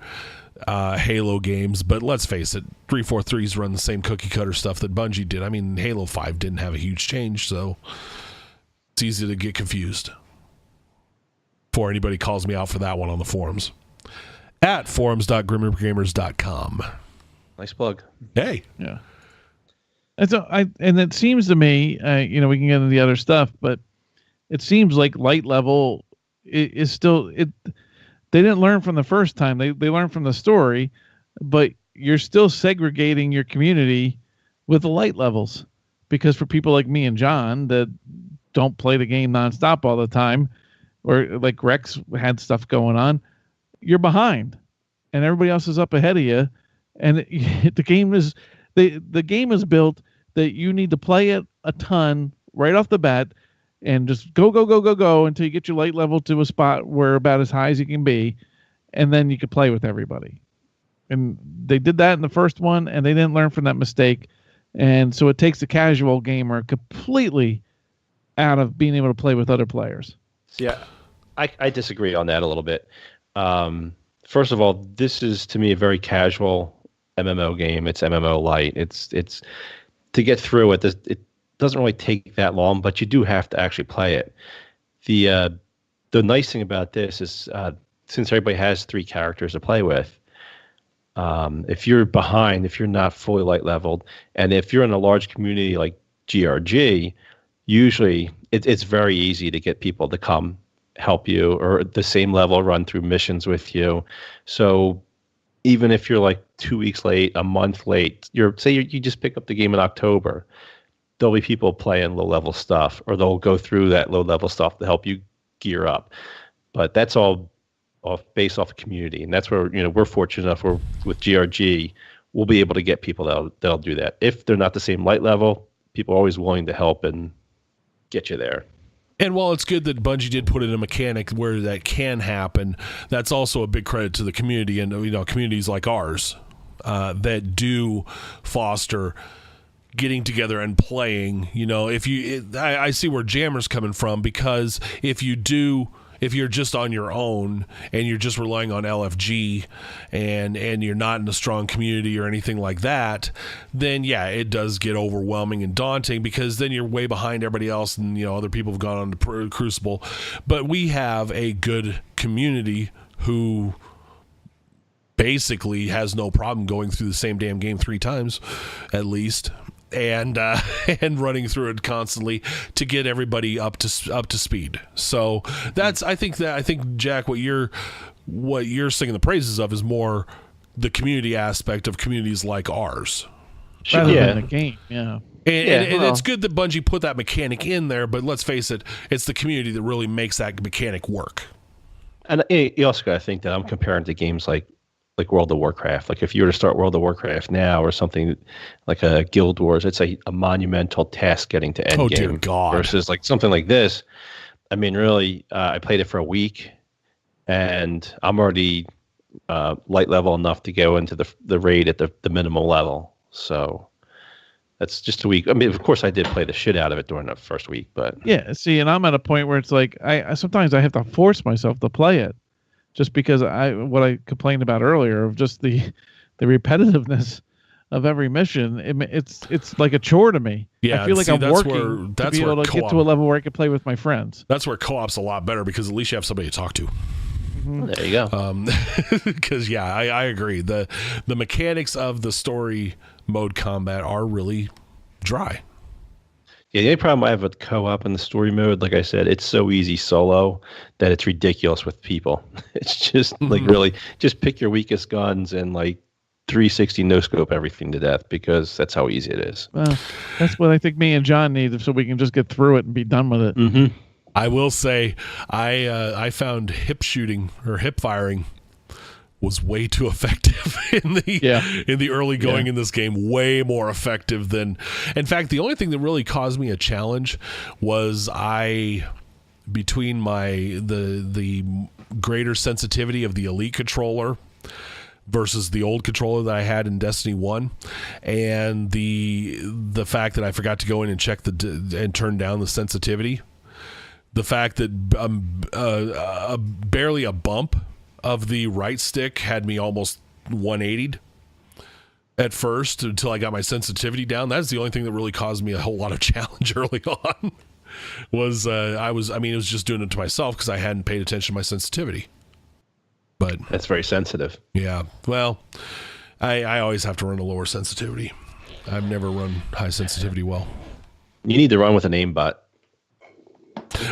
Halo games, but let's face it, 343's run the same cookie cutter stuff that Bungie did. I mean, Halo 5 didn't have a huge change, so it's easy to get confused before anybody calls me out for that one on the forums. At forums.grimreapergamers.com. Nice plug. Hey. Yeah. And it seems to me, we can get into the other stuff, but it seems like light level is still they didn't learn from the first time. They learned from the story, but you're still segregating your community with the light levels, because for people like me and John that don't play the game nonstop all the time, or like Rex had stuff going on, you're behind, and everybody else is up ahead of you. And the game is built that you need to play it a ton right off the bat, and just go until you get your light level to a spot where about as high as you can be, and then you could play with everybody. And they did that in the first one, and they didn't learn from that mistake. And so it takes the casual gamer completely out of being able to play with other players. Yeah, I disagree on that a little bit. First of all, this is to me a very casual MMO game. It's MMO light. It's to get through it. It doesn't really take that long, but you do have to actually play it. The nice thing about this is since everybody has 3 characters to play with, if you're behind, if you're not fully light leveled, and if you're in a large community like GRG, usually it's very easy to get people to come help you or at the same level run through missions with you. So even if you're like 2 weeks late, a month late, you just pick up the game in October, there'll be people playing low level stuff, or they'll go through that low level stuff to help you gear up. But that's all based off the community, and that's where we're fortunate enough with GRG, we'll be able to get people that'll do that. If they're not the same light level, people are always willing to help and get you there. And while it's good that Bungie did put in a mechanic where that can happen, that's also a big credit to the community, and communities like ours that do foster getting together and playing. I see where Jammer's coming from, because if you're just on your own and you're just relying on LFG and you're not in a strong community or anything like that, then yeah, it does get overwhelming and daunting, because then you're way behind everybody else, and other people have gone on to Crucible. But we have a good community who basically has no problem going through the same damn game 3 times at least, and running through it constantly to get everybody up to speed. So I think Jack, what you're singing the praises of is more the community aspect of communities like ours, rather than the game. And it's good that Bungie put that mechanic in there, but let's face it, it's the community that really makes that mechanic work. And you also got to think that I'm comparing to games like World of Warcraft. Like if you were to start World of Warcraft now, or something like a Guild Wars, it's a monumental task getting to end game. Dear God. Versus like something like this. I mean, really, I played it for a week, and I'm already light level enough to go into the raid at the minimal level. So that's just a week. I mean, of course, I did play the shit out of it during the first week, but yeah. See, and I'm at a point where it's like I sometimes I have to force myself to play it. Just because what I complained about earlier of just the repetitiveness of every mission, it's like a chore to me. Yeah, I feel like I'm working to be able to get to a level where I can play with my friends. That's where co-op's a lot better, because at least you have somebody to talk to. Mm-hmm. There you go. Because I agree. The mechanics of the story mode combat are really dry. Yeah, the only problem I have with co-op in the story mode, like I said, it's so easy solo that it's ridiculous with people. It's just like really just pick your weakest guns and like 360 no scope everything to death, because that's how easy it is. Well, that's what I think me and John need, so we can just get through it and be done with it. Mm-hmm. I will say I found hip shooting or hip firing was way too effective in the early going in this game. Way more effective than, in fact, the only thing that really caused me a challenge was between the greater sensitivity of the Elite controller versus the old controller that I had in Destiny 1, and the fact that I forgot to go in and check and turn down the sensitivity. The fact that barely a bump of the right stick had me almost 180'd at first until I got my sensitivity down. That's the only thing that really caused me a whole lot of challenge early on. It was just doing it to myself because I hadn't paid attention to my sensitivity. But that's very sensitive. Yeah. Well, I always have to run a lower sensitivity. I've never run high sensitivity well. You need to run with an aimbot.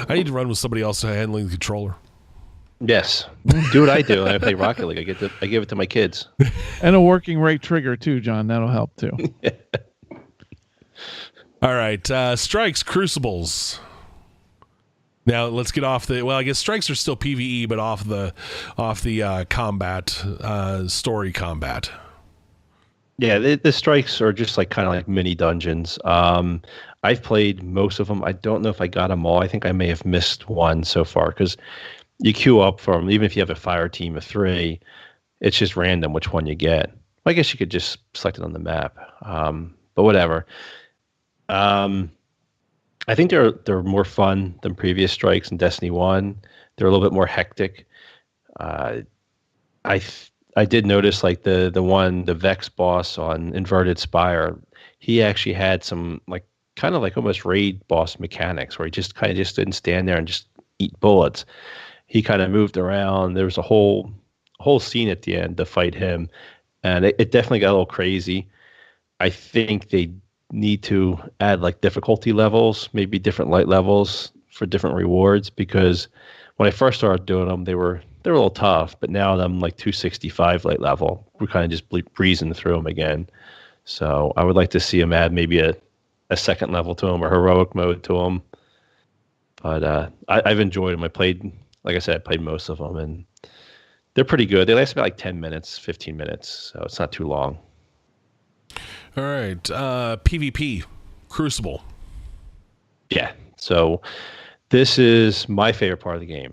I need to run with somebody else handling the controller. Yes, do what I do. I play Rocket League. I give it to my kids. And a working right trigger too, John. That'll help too. All right, strikes, crucibles. Now let's get off the. Well, I guess strikes are still PvE, but off the combat, story combat. Yeah, the strikes are just like kind of like mini dungeons. I've played most of them. I don't know if I got them all. I think I may have missed one so far because you queue up for them. Even if you have a fire team of 3, it's just random which one you get. I guess you could just select it on the map. But whatever. I think they're more fun than previous strikes in Destiny 1. They're a little bit more hectic. I I did notice like the Vex boss on Inverted Spire, he actually had some like kind of like almost raid boss mechanics where he just kind of just didn't stand there and just eat bullets. He kind of moved around. There was a whole scene at the end to fight him, and it definitely got a little crazy. I think they need to add like difficulty levels, maybe different light levels for different rewards, because when I first started doing them, they were a little tough, but now that I'm like 265 light level, we're kind of just breezing through them again. So I would like to see them add maybe a second level to them or heroic mode to them. But I've enjoyed them. Like I said, I played most of them, and they're pretty good. They last about like 10 minutes, 15 minutes, so it's not too long. All right, PvP, Crucible. Yeah, so this is my favorite part of the game.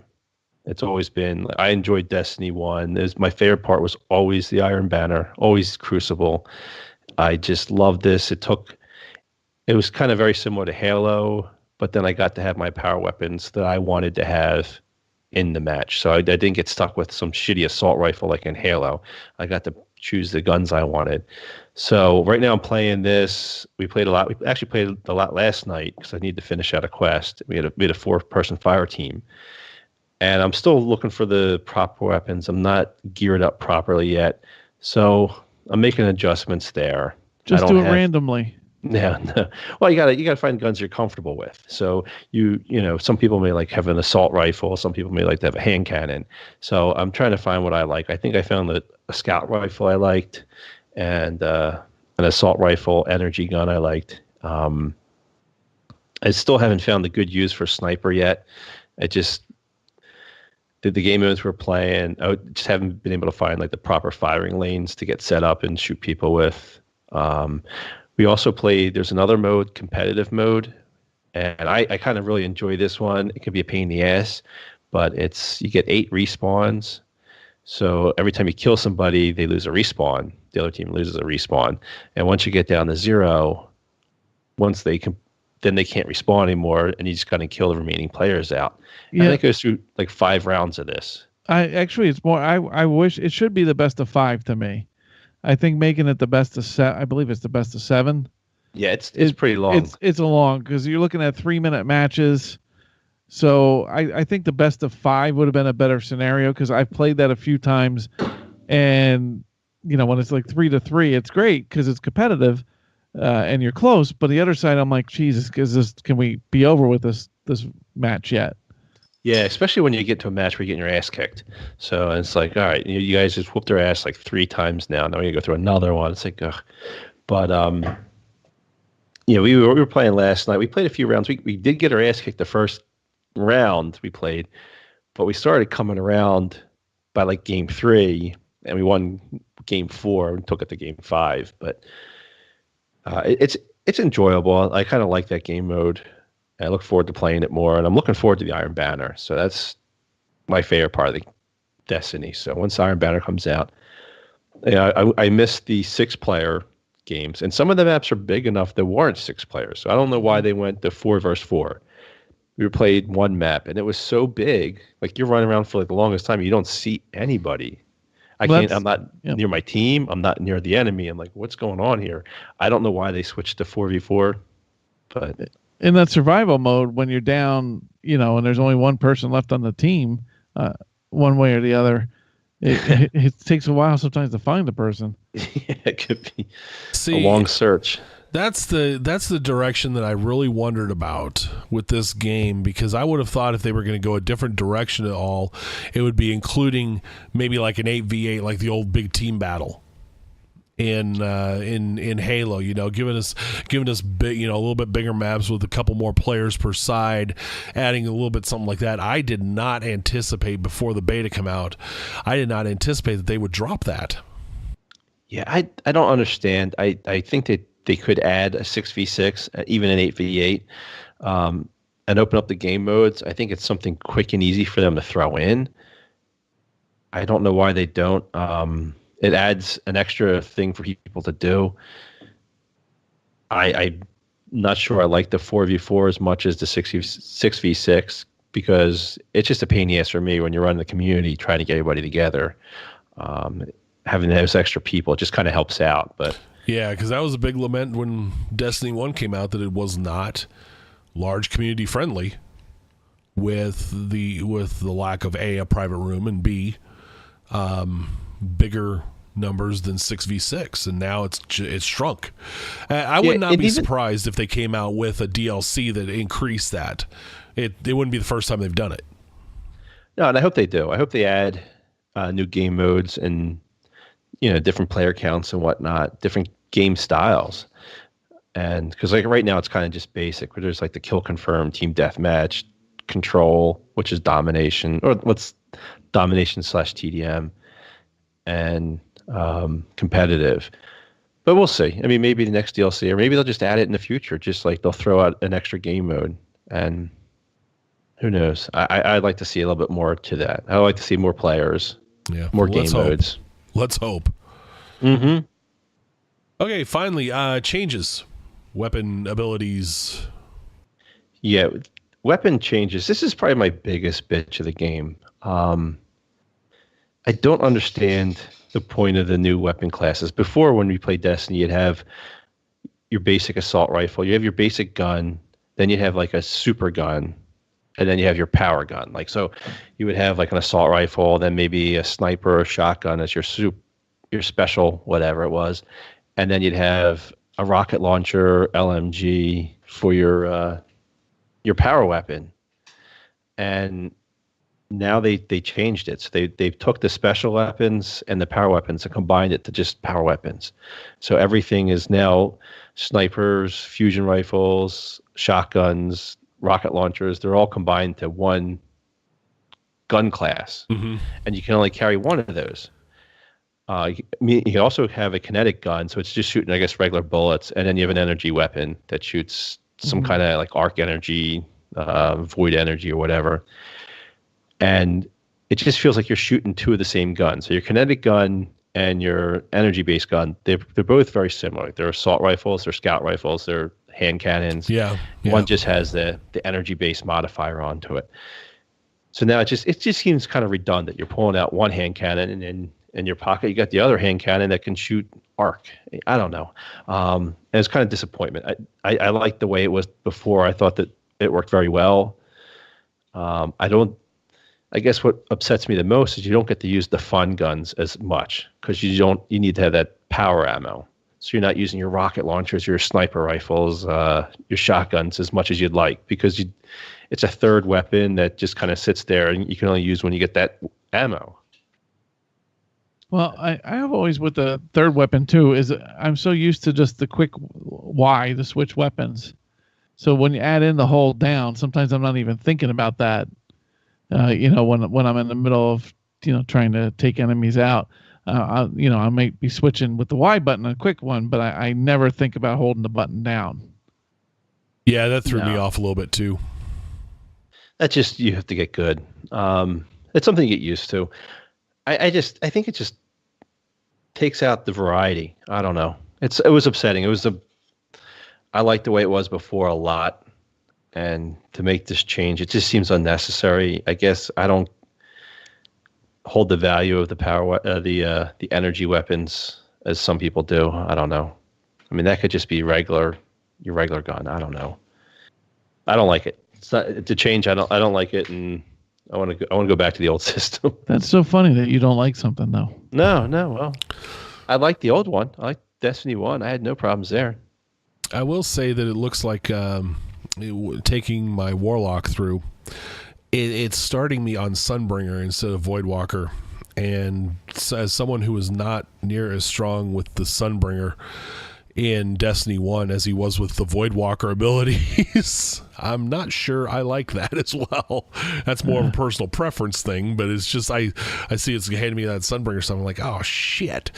It's always been, I enjoyed Destiny 1. My favorite part was always the Iron Banner, always Crucible. I just loved this. It was kind of very similar to Halo, but then I got to have my power weapons that I wanted to have in the match. So I didn't get stuck with some shitty assault rifle like in Halo. I got to choose the guns I wanted. So right now I'm playing this. We played a lot. We actually played a lot last night because I needed to finish out a quest. We had a 4-person fire team. And I'm still looking for the proper weapons. I'm not geared up properly yet. So I'm making adjustments there. Just do it randomly. Yeah. No. Well, you gotta find guns you're comfortable with. So you know, some people may like have an assault rifle. Some people may like to have a hand cannon. So I'm trying to find what I like. I think I found a scout rifle I liked, and an assault rifle energy gun I liked. I still haven't found a good use for sniper yet. The game modes we're playing, I just haven't been able to find like the proper firing lanes to get set up and shoot people with. We also played, there's another mode, competitive mode, and I kind of really enjoy this one. It can be a pain in the ass, but you get 8 respawns. So every time you kill somebody, they lose a respawn. The other team loses a respawn. And once you get down to 0, then they can't respawn anymore, and you just kind of kill the remaining players out. Yeah. And it goes through like 5 rounds of this. It's more. I wish it should be the best of 5 to me. I think making it the best of 7. I believe it's the best of 7. Yeah, it's pretty long. It's a long, because you're looking at 3-minute matches. So I think the best of 5 would have been a better scenario, because I've played that a few times, and you know, when it's like 3-3, it's great because it's competitive. And you're close, but the other side, I'm like, Jesus, can we be over with this match yet? Yeah, especially when you get to a match where you're getting your ass kicked. So it's like, all right, you guys just whooped their ass like 3 times now. Now we go through another one. It's like, ugh. But we were playing last night. We played a few rounds. We did get our ass kicked the first round we played, but we started coming around by like game 3, and we won game 4 and took it to game 5. But it's enjoyable. I kind of like that game mode. I look forward to playing it more, and I'm looking forward to the Iron Banner. So that's my favorite part of the Destiny. So once Iron Banner comes out, I miss the 6-player games, and some of the maps are big enough that warrant 6 players. So I don't know why they went to 4 versus 4. We played one map, and it was so big, like you're running around for like the longest time, you don't see anybody. I'm not near my team. I'm not near the enemy. I'm like, what's going on here? I don't know why they switched to 4v4. But in that survival mode, when you're down, and there's only one person left on the team, one way or the other, it takes a while sometimes to find the person. Yeah, it could be a long search. That's the direction that I really wondered about with this game, because I would have thought if they were going to go a different direction at all, it would be including maybe like an 8v8, like the old big team battle in Halo. Giving us big, a little bit bigger maps with a couple more players per side, adding a little bit something like that. I did not anticipate before the beta come out. I did not anticipate that they would drop that. Yeah, I don't understand. I think that they could add a 6v6, even an 8v8, and open up the game modes. I think it's something quick and easy for them to throw in. I don't know why they don't. It adds an extra thing for people to do. I'm not sure I like the 4v4 as much as the 6v6 because it's just a pain in the ass for me when you're running the community trying to get everybody together. Having those extra people, it just kind of helps out. But yeah, because that was a big lament when Destiny 1 came out, that it was not large community friendly with the lack of A, a private room, and B, bigger numbers than 6v6, and now it's shrunk. I would not be surprised if they came out with a DLC that increased that. It wouldn't be the first time they've done it. No, and I hope they do. I hope they add new game modes and different player counts and whatnot, different game styles. And because like right now it's kind of just basic, where there's like the kill confirm, team deathmatch, control, which is domination, or what's domination / TDM, and competitive. But we'll see. I mean, maybe the next DLC, or maybe they'll just add it in the future, just like they'll throw out an extra game mode. And who knows? I'd like to see a little bit more to that. I'd like to see more players, more game modes. Let's hope. Mm-hmm. Okay, finally, changes. Weapon abilities. Yeah, weapon changes. This is probably my biggest bitch of the game. I don't understand the point of the new weapon classes. Before, when we played Destiny, you'd have your basic assault rifle, you have your basic gun, then you have like a super gun, and then you have your power gun. Like, so you would have like an assault rifle, then maybe a sniper or shotgun as your special, whatever it was. And then you'd have a rocket launcher, LMG for your power weapon. And now they changed it. So they took the special weapons and the power weapons and combined it to just power weapons. So everything is now snipers, fusion rifles, shotguns, rocket launchers. They're all combined to one gun class. Mm-hmm. And you can only carry one of those. You can also have a kinetic gun, so it's just shooting, I guess, regular bullets. And then you have an energy weapon that shoots some kind of like arc energy, void energy or whatever. And it just feels like you're shooting two of the same gun. So your kinetic gun and your energy-based gun, they're both very similar. They're assault rifles, they're scout rifles, they're hand cannons. Yeah. One just has the energy-based modifier onto it. So now it just seems kind of redundant. You're pulling out one hand cannon, and then in your pocket you got the other hand cannon that can shoot arc. I don't know. And it's kind of disappointment. I liked the way it was before. I thought that it worked very well. I guess what upsets me the most is you don't get to use the fun guns as much because you need to have that power ammo. So you're not using your rocket launchers, your sniper rifles, your shotguns as much as you'd like, because it's a third weapon that just kind of sits there and you can only use when you get that ammo. Well, I have always with the third weapon too, is I'm so used to just the quick Y to switch weapons. So when you add in the hold down, sometimes I'm not even thinking about that. When I'm in the middle of, trying to take enemies out, I might be switching with the Y button, a quick one, but I never think about holding the button down. Yeah, that threw me off a little bit too. That's just, you have to get good. It's something you get used to. I think it just takes out the variety. I don't know. It was upsetting. I liked the way it was before a lot. And to make this change, it just seems unnecessary. I guess I don't hold the value of the energy weapons as some people do. I don't know. I mean, that could just be your regular gun. I don't know. I don't like it. It's not to change. I don't like it, and I want to go back to the old system. That's so funny that you don't like something though. No. Well, I like the old one. I like Destiny 1. I had no problems there. I will say that it looks like taking my Warlock through, it's starting me on Sunbringer instead of Voidwalker. And as someone who is not near as strong with the Sunbringer, in Destiny 1 as he was with the Voidwalker abilities. I'm not sure I like that as well. That's more of a personal preference thing, but it's just I see it's handing me that Sunbringer stuff. I'm like, oh shit.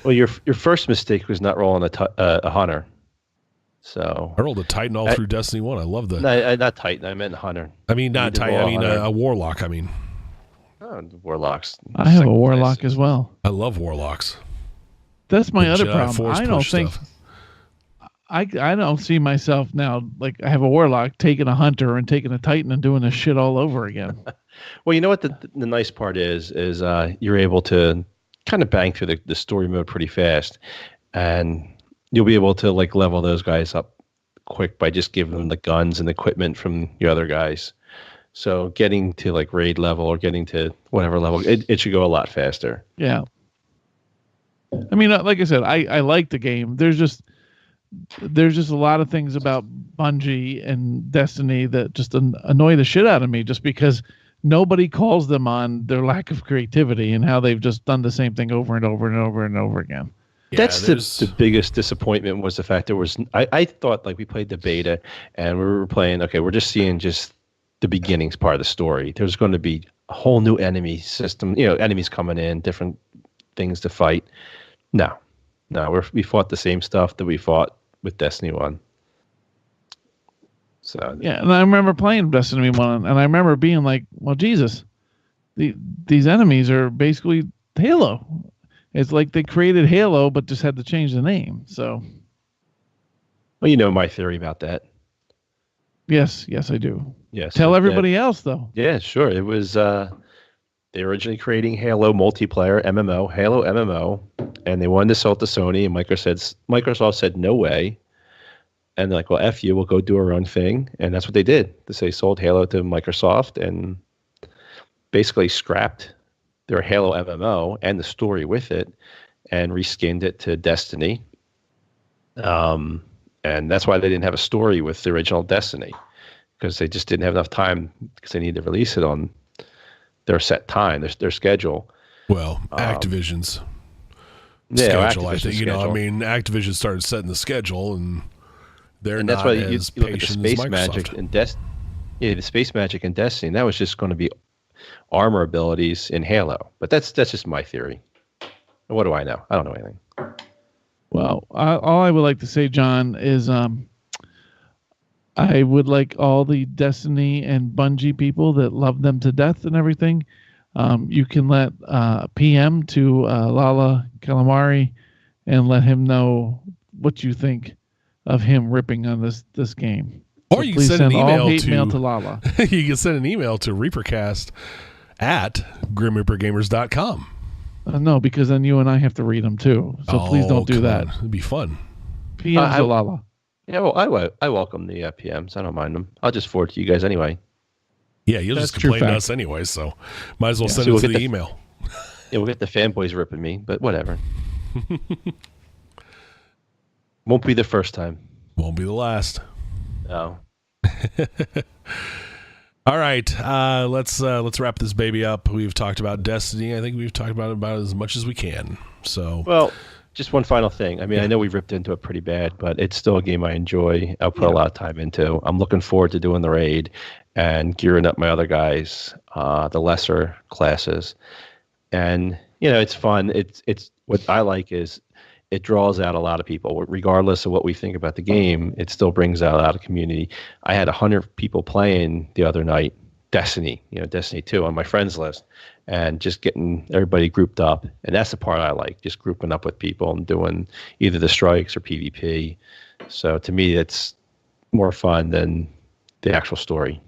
Well, your first mistake was not rolling a hunter. So I rolled a Titan all through Destiny 1. I love that. No, not Titan. I meant hunter. I mean, not Titan. I mean, a Warlock. I mean, Warlocks. I have a Warlock as well. I love Warlocks. That's my other Jedi problem. Force I don't push think stuff. I don't see myself now, like I have a Warlock taking a Hunter and taking a Titan and doing this shit all over again. Well, you know what the nice part is you're able to kind of bang through the story mode pretty fast, and you'll be able to like level those guys up quick by just giving them the guns and equipment from your other guys. So getting to like raid level or getting to whatever level, it should go a lot faster. Yeah. I mean, like I said, I like the game. There's just a lot of things about Bungie and Destiny that just annoy the shit out of me, just because nobody calls them on their lack of creativity and how they've just done the same thing over and over and over and over again. Yeah, That's the biggest disappointment was the fact there was, I thought like we played the beta and we were playing, okay, we're just seeing just the beginnings part of the story. There's going to be a whole new enemy system, enemies coming in, different things to fight. No, we fought the same stuff that we fought with Destiny 1. So yeah, and I remember playing Destiny 1, and I remember being like, well, Jesus, these enemies are basically Halo. It's like they created Halo, but just had to change the name. So, well, you know my theory about that. Yes, I do. Yes. Tell everybody else, though. Yeah, sure. It was they originally creating Halo multiplayer MMO, Halo MMO, and they wanted to sell it to Sony, and Microsoft said no way. And they're like, well, F you, we'll go do our own thing. And that's what they did. They sold Halo to Microsoft and basically scrapped their Halo MMO and the story with it and reskinned it to Destiny. And that's why they didn't have a story with the original Destiny, because they just didn't have enough time because they needed to release it on their set time, their schedule. Well, Activision's schedule, I think. Schedule. I mean, Activision started setting the schedule, and that's not why as you look at the patient as Space Magic Microsoft. and the Space Magic and Destiny. That was just going to be armor abilities in Halo, but that's just my theory. What do I know? I don't know anything. Well, all I would like to say, John, is I would like all the Destiny and Bungie people that love them to death and everything. You can let PM to Lala Calamari and let him know what you think of him ripping on this game. Or So you can please send an all email hate to mail to Lala. You can send an email to ReaperCast@GrimReaperGamers.com. No, because then you and I have to read them too. So please don't do come that. on. It'd be fun. PM to Lala. Yeah, well, I welcome the PMs. I don't mind them. I'll just forward to you guys anyway. Yeah, you'll That's just true complain to fact. us anyway, so might as well send So it we'll to get the the- email. Yeah, we'll get the fanboys ripping me, but whatever. Won't be the first time. Won't be the last. No. All right, let's wrap this baby up. We've talked about Destiny. I think we've talked about as much as we can. So, Well, just one final thing. I mean, I know we've ripped into it pretty bad, but it's still a game I enjoy. I'll put a lot of time into. I'm looking forward to doing the raid and gearing up my other guys, the lesser classes. And, it's fun. It's what I like is it draws out a lot of people. Regardless of what we think about the game, it still brings out a lot of community. I had 100 people playing the other night, Destiny 2 on my friends list, and just getting everybody grouped up. And that's the part I like, just grouping up with people and doing either the strikes or PvP. So to me, it's more fun than the actual story.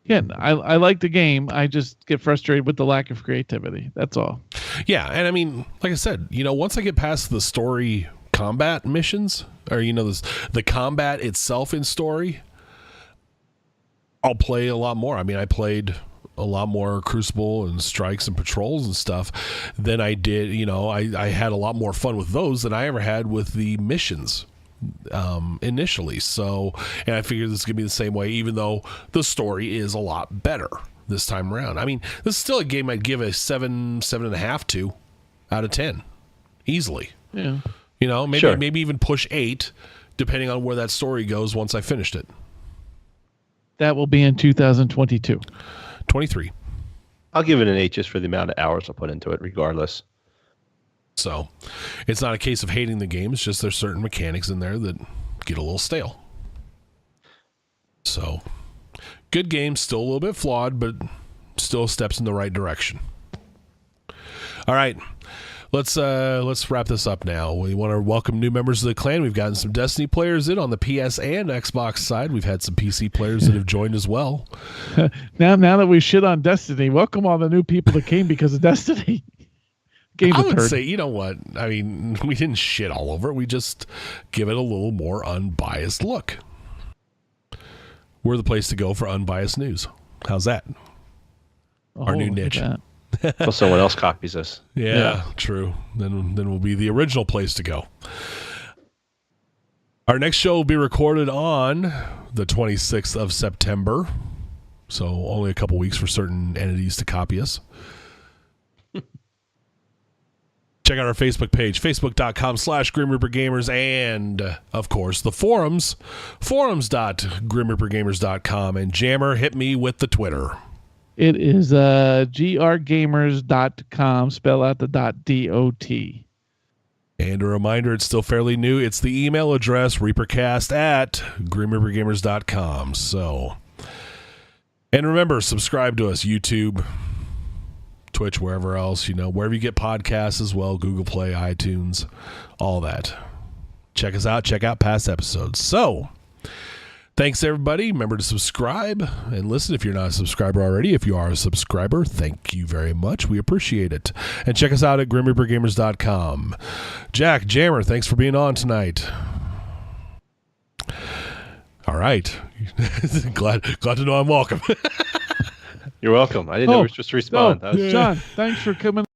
Yeah, I like the game. I just get frustrated with the lack of creativity. That's all. yeah, and I mean, like I said, once I get past the story combat missions, or the combat itself in story, I'll play a lot more. I mean, I played a lot more Crucible and Strikes and Patrols and stuff than I did. I had a lot more fun with those than I ever had with the missions initially. So, and I figured this is gonna be the same way, even though the story is a lot better this time around. I mean, this is still a game I'd give a 7.5 to out of 10 easily. Yeah. You know, maybe Sure. maybe even push 8, depending on where that story goes once I finished it. That will be in 2022. 23. I'll give it an 8 just for the amount of hours I put into it, regardless. So it's not a case of hating the game. It's just there's certain mechanics in there that get a little stale. So good game, still a little bit flawed, but still steps in the right direction. All right. Let's wrap this up now. We want to welcome new members of the clan. We've gotten some Destiny players in on the PS and Xbox side. We've had some PC players that have joined as well. Now that we shit on Destiny, welcome all the new people that came because of Destiny. I would say, you know what? I mean, we didn't shit all over it. We just give it a little more unbiased look. We're the place to go for unbiased news. How's that? Our new niche. Until someone else copies us. Yeah, true. Then we'll be the original place to go. Our next show will be recorded on the 26th of September. So only a couple weeks for certain entities to copy us. Check out our Facebook page, facebook.com/GrimReaperGamers, and, of course, the forums, forums.GrimReaperGamers.com. And Jammer, hit me with the Twitter. It is grgamers.com, spell out the .dot. And a reminder, it's still fairly new. It's the email address, ReaperCast@GrimReaperGamers.com. So, and remember, subscribe to us, YouTube, Twitch, wherever else, wherever you get podcasts as well, Google Play, iTunes, all that. Check us out. Check out past episodes. So, thanks, everybody. Remember to subscribe and listen if you're not a subscriber already. If you are a subscriber, thank you very much. We appreciate it. And check us out at GrimReaperGamers.com. Jack, Jammer, thanks for being on tonight. All right. glad to know I'm welcome. You're welcome. I didn't know we were supposed to respond. John, thanks for coming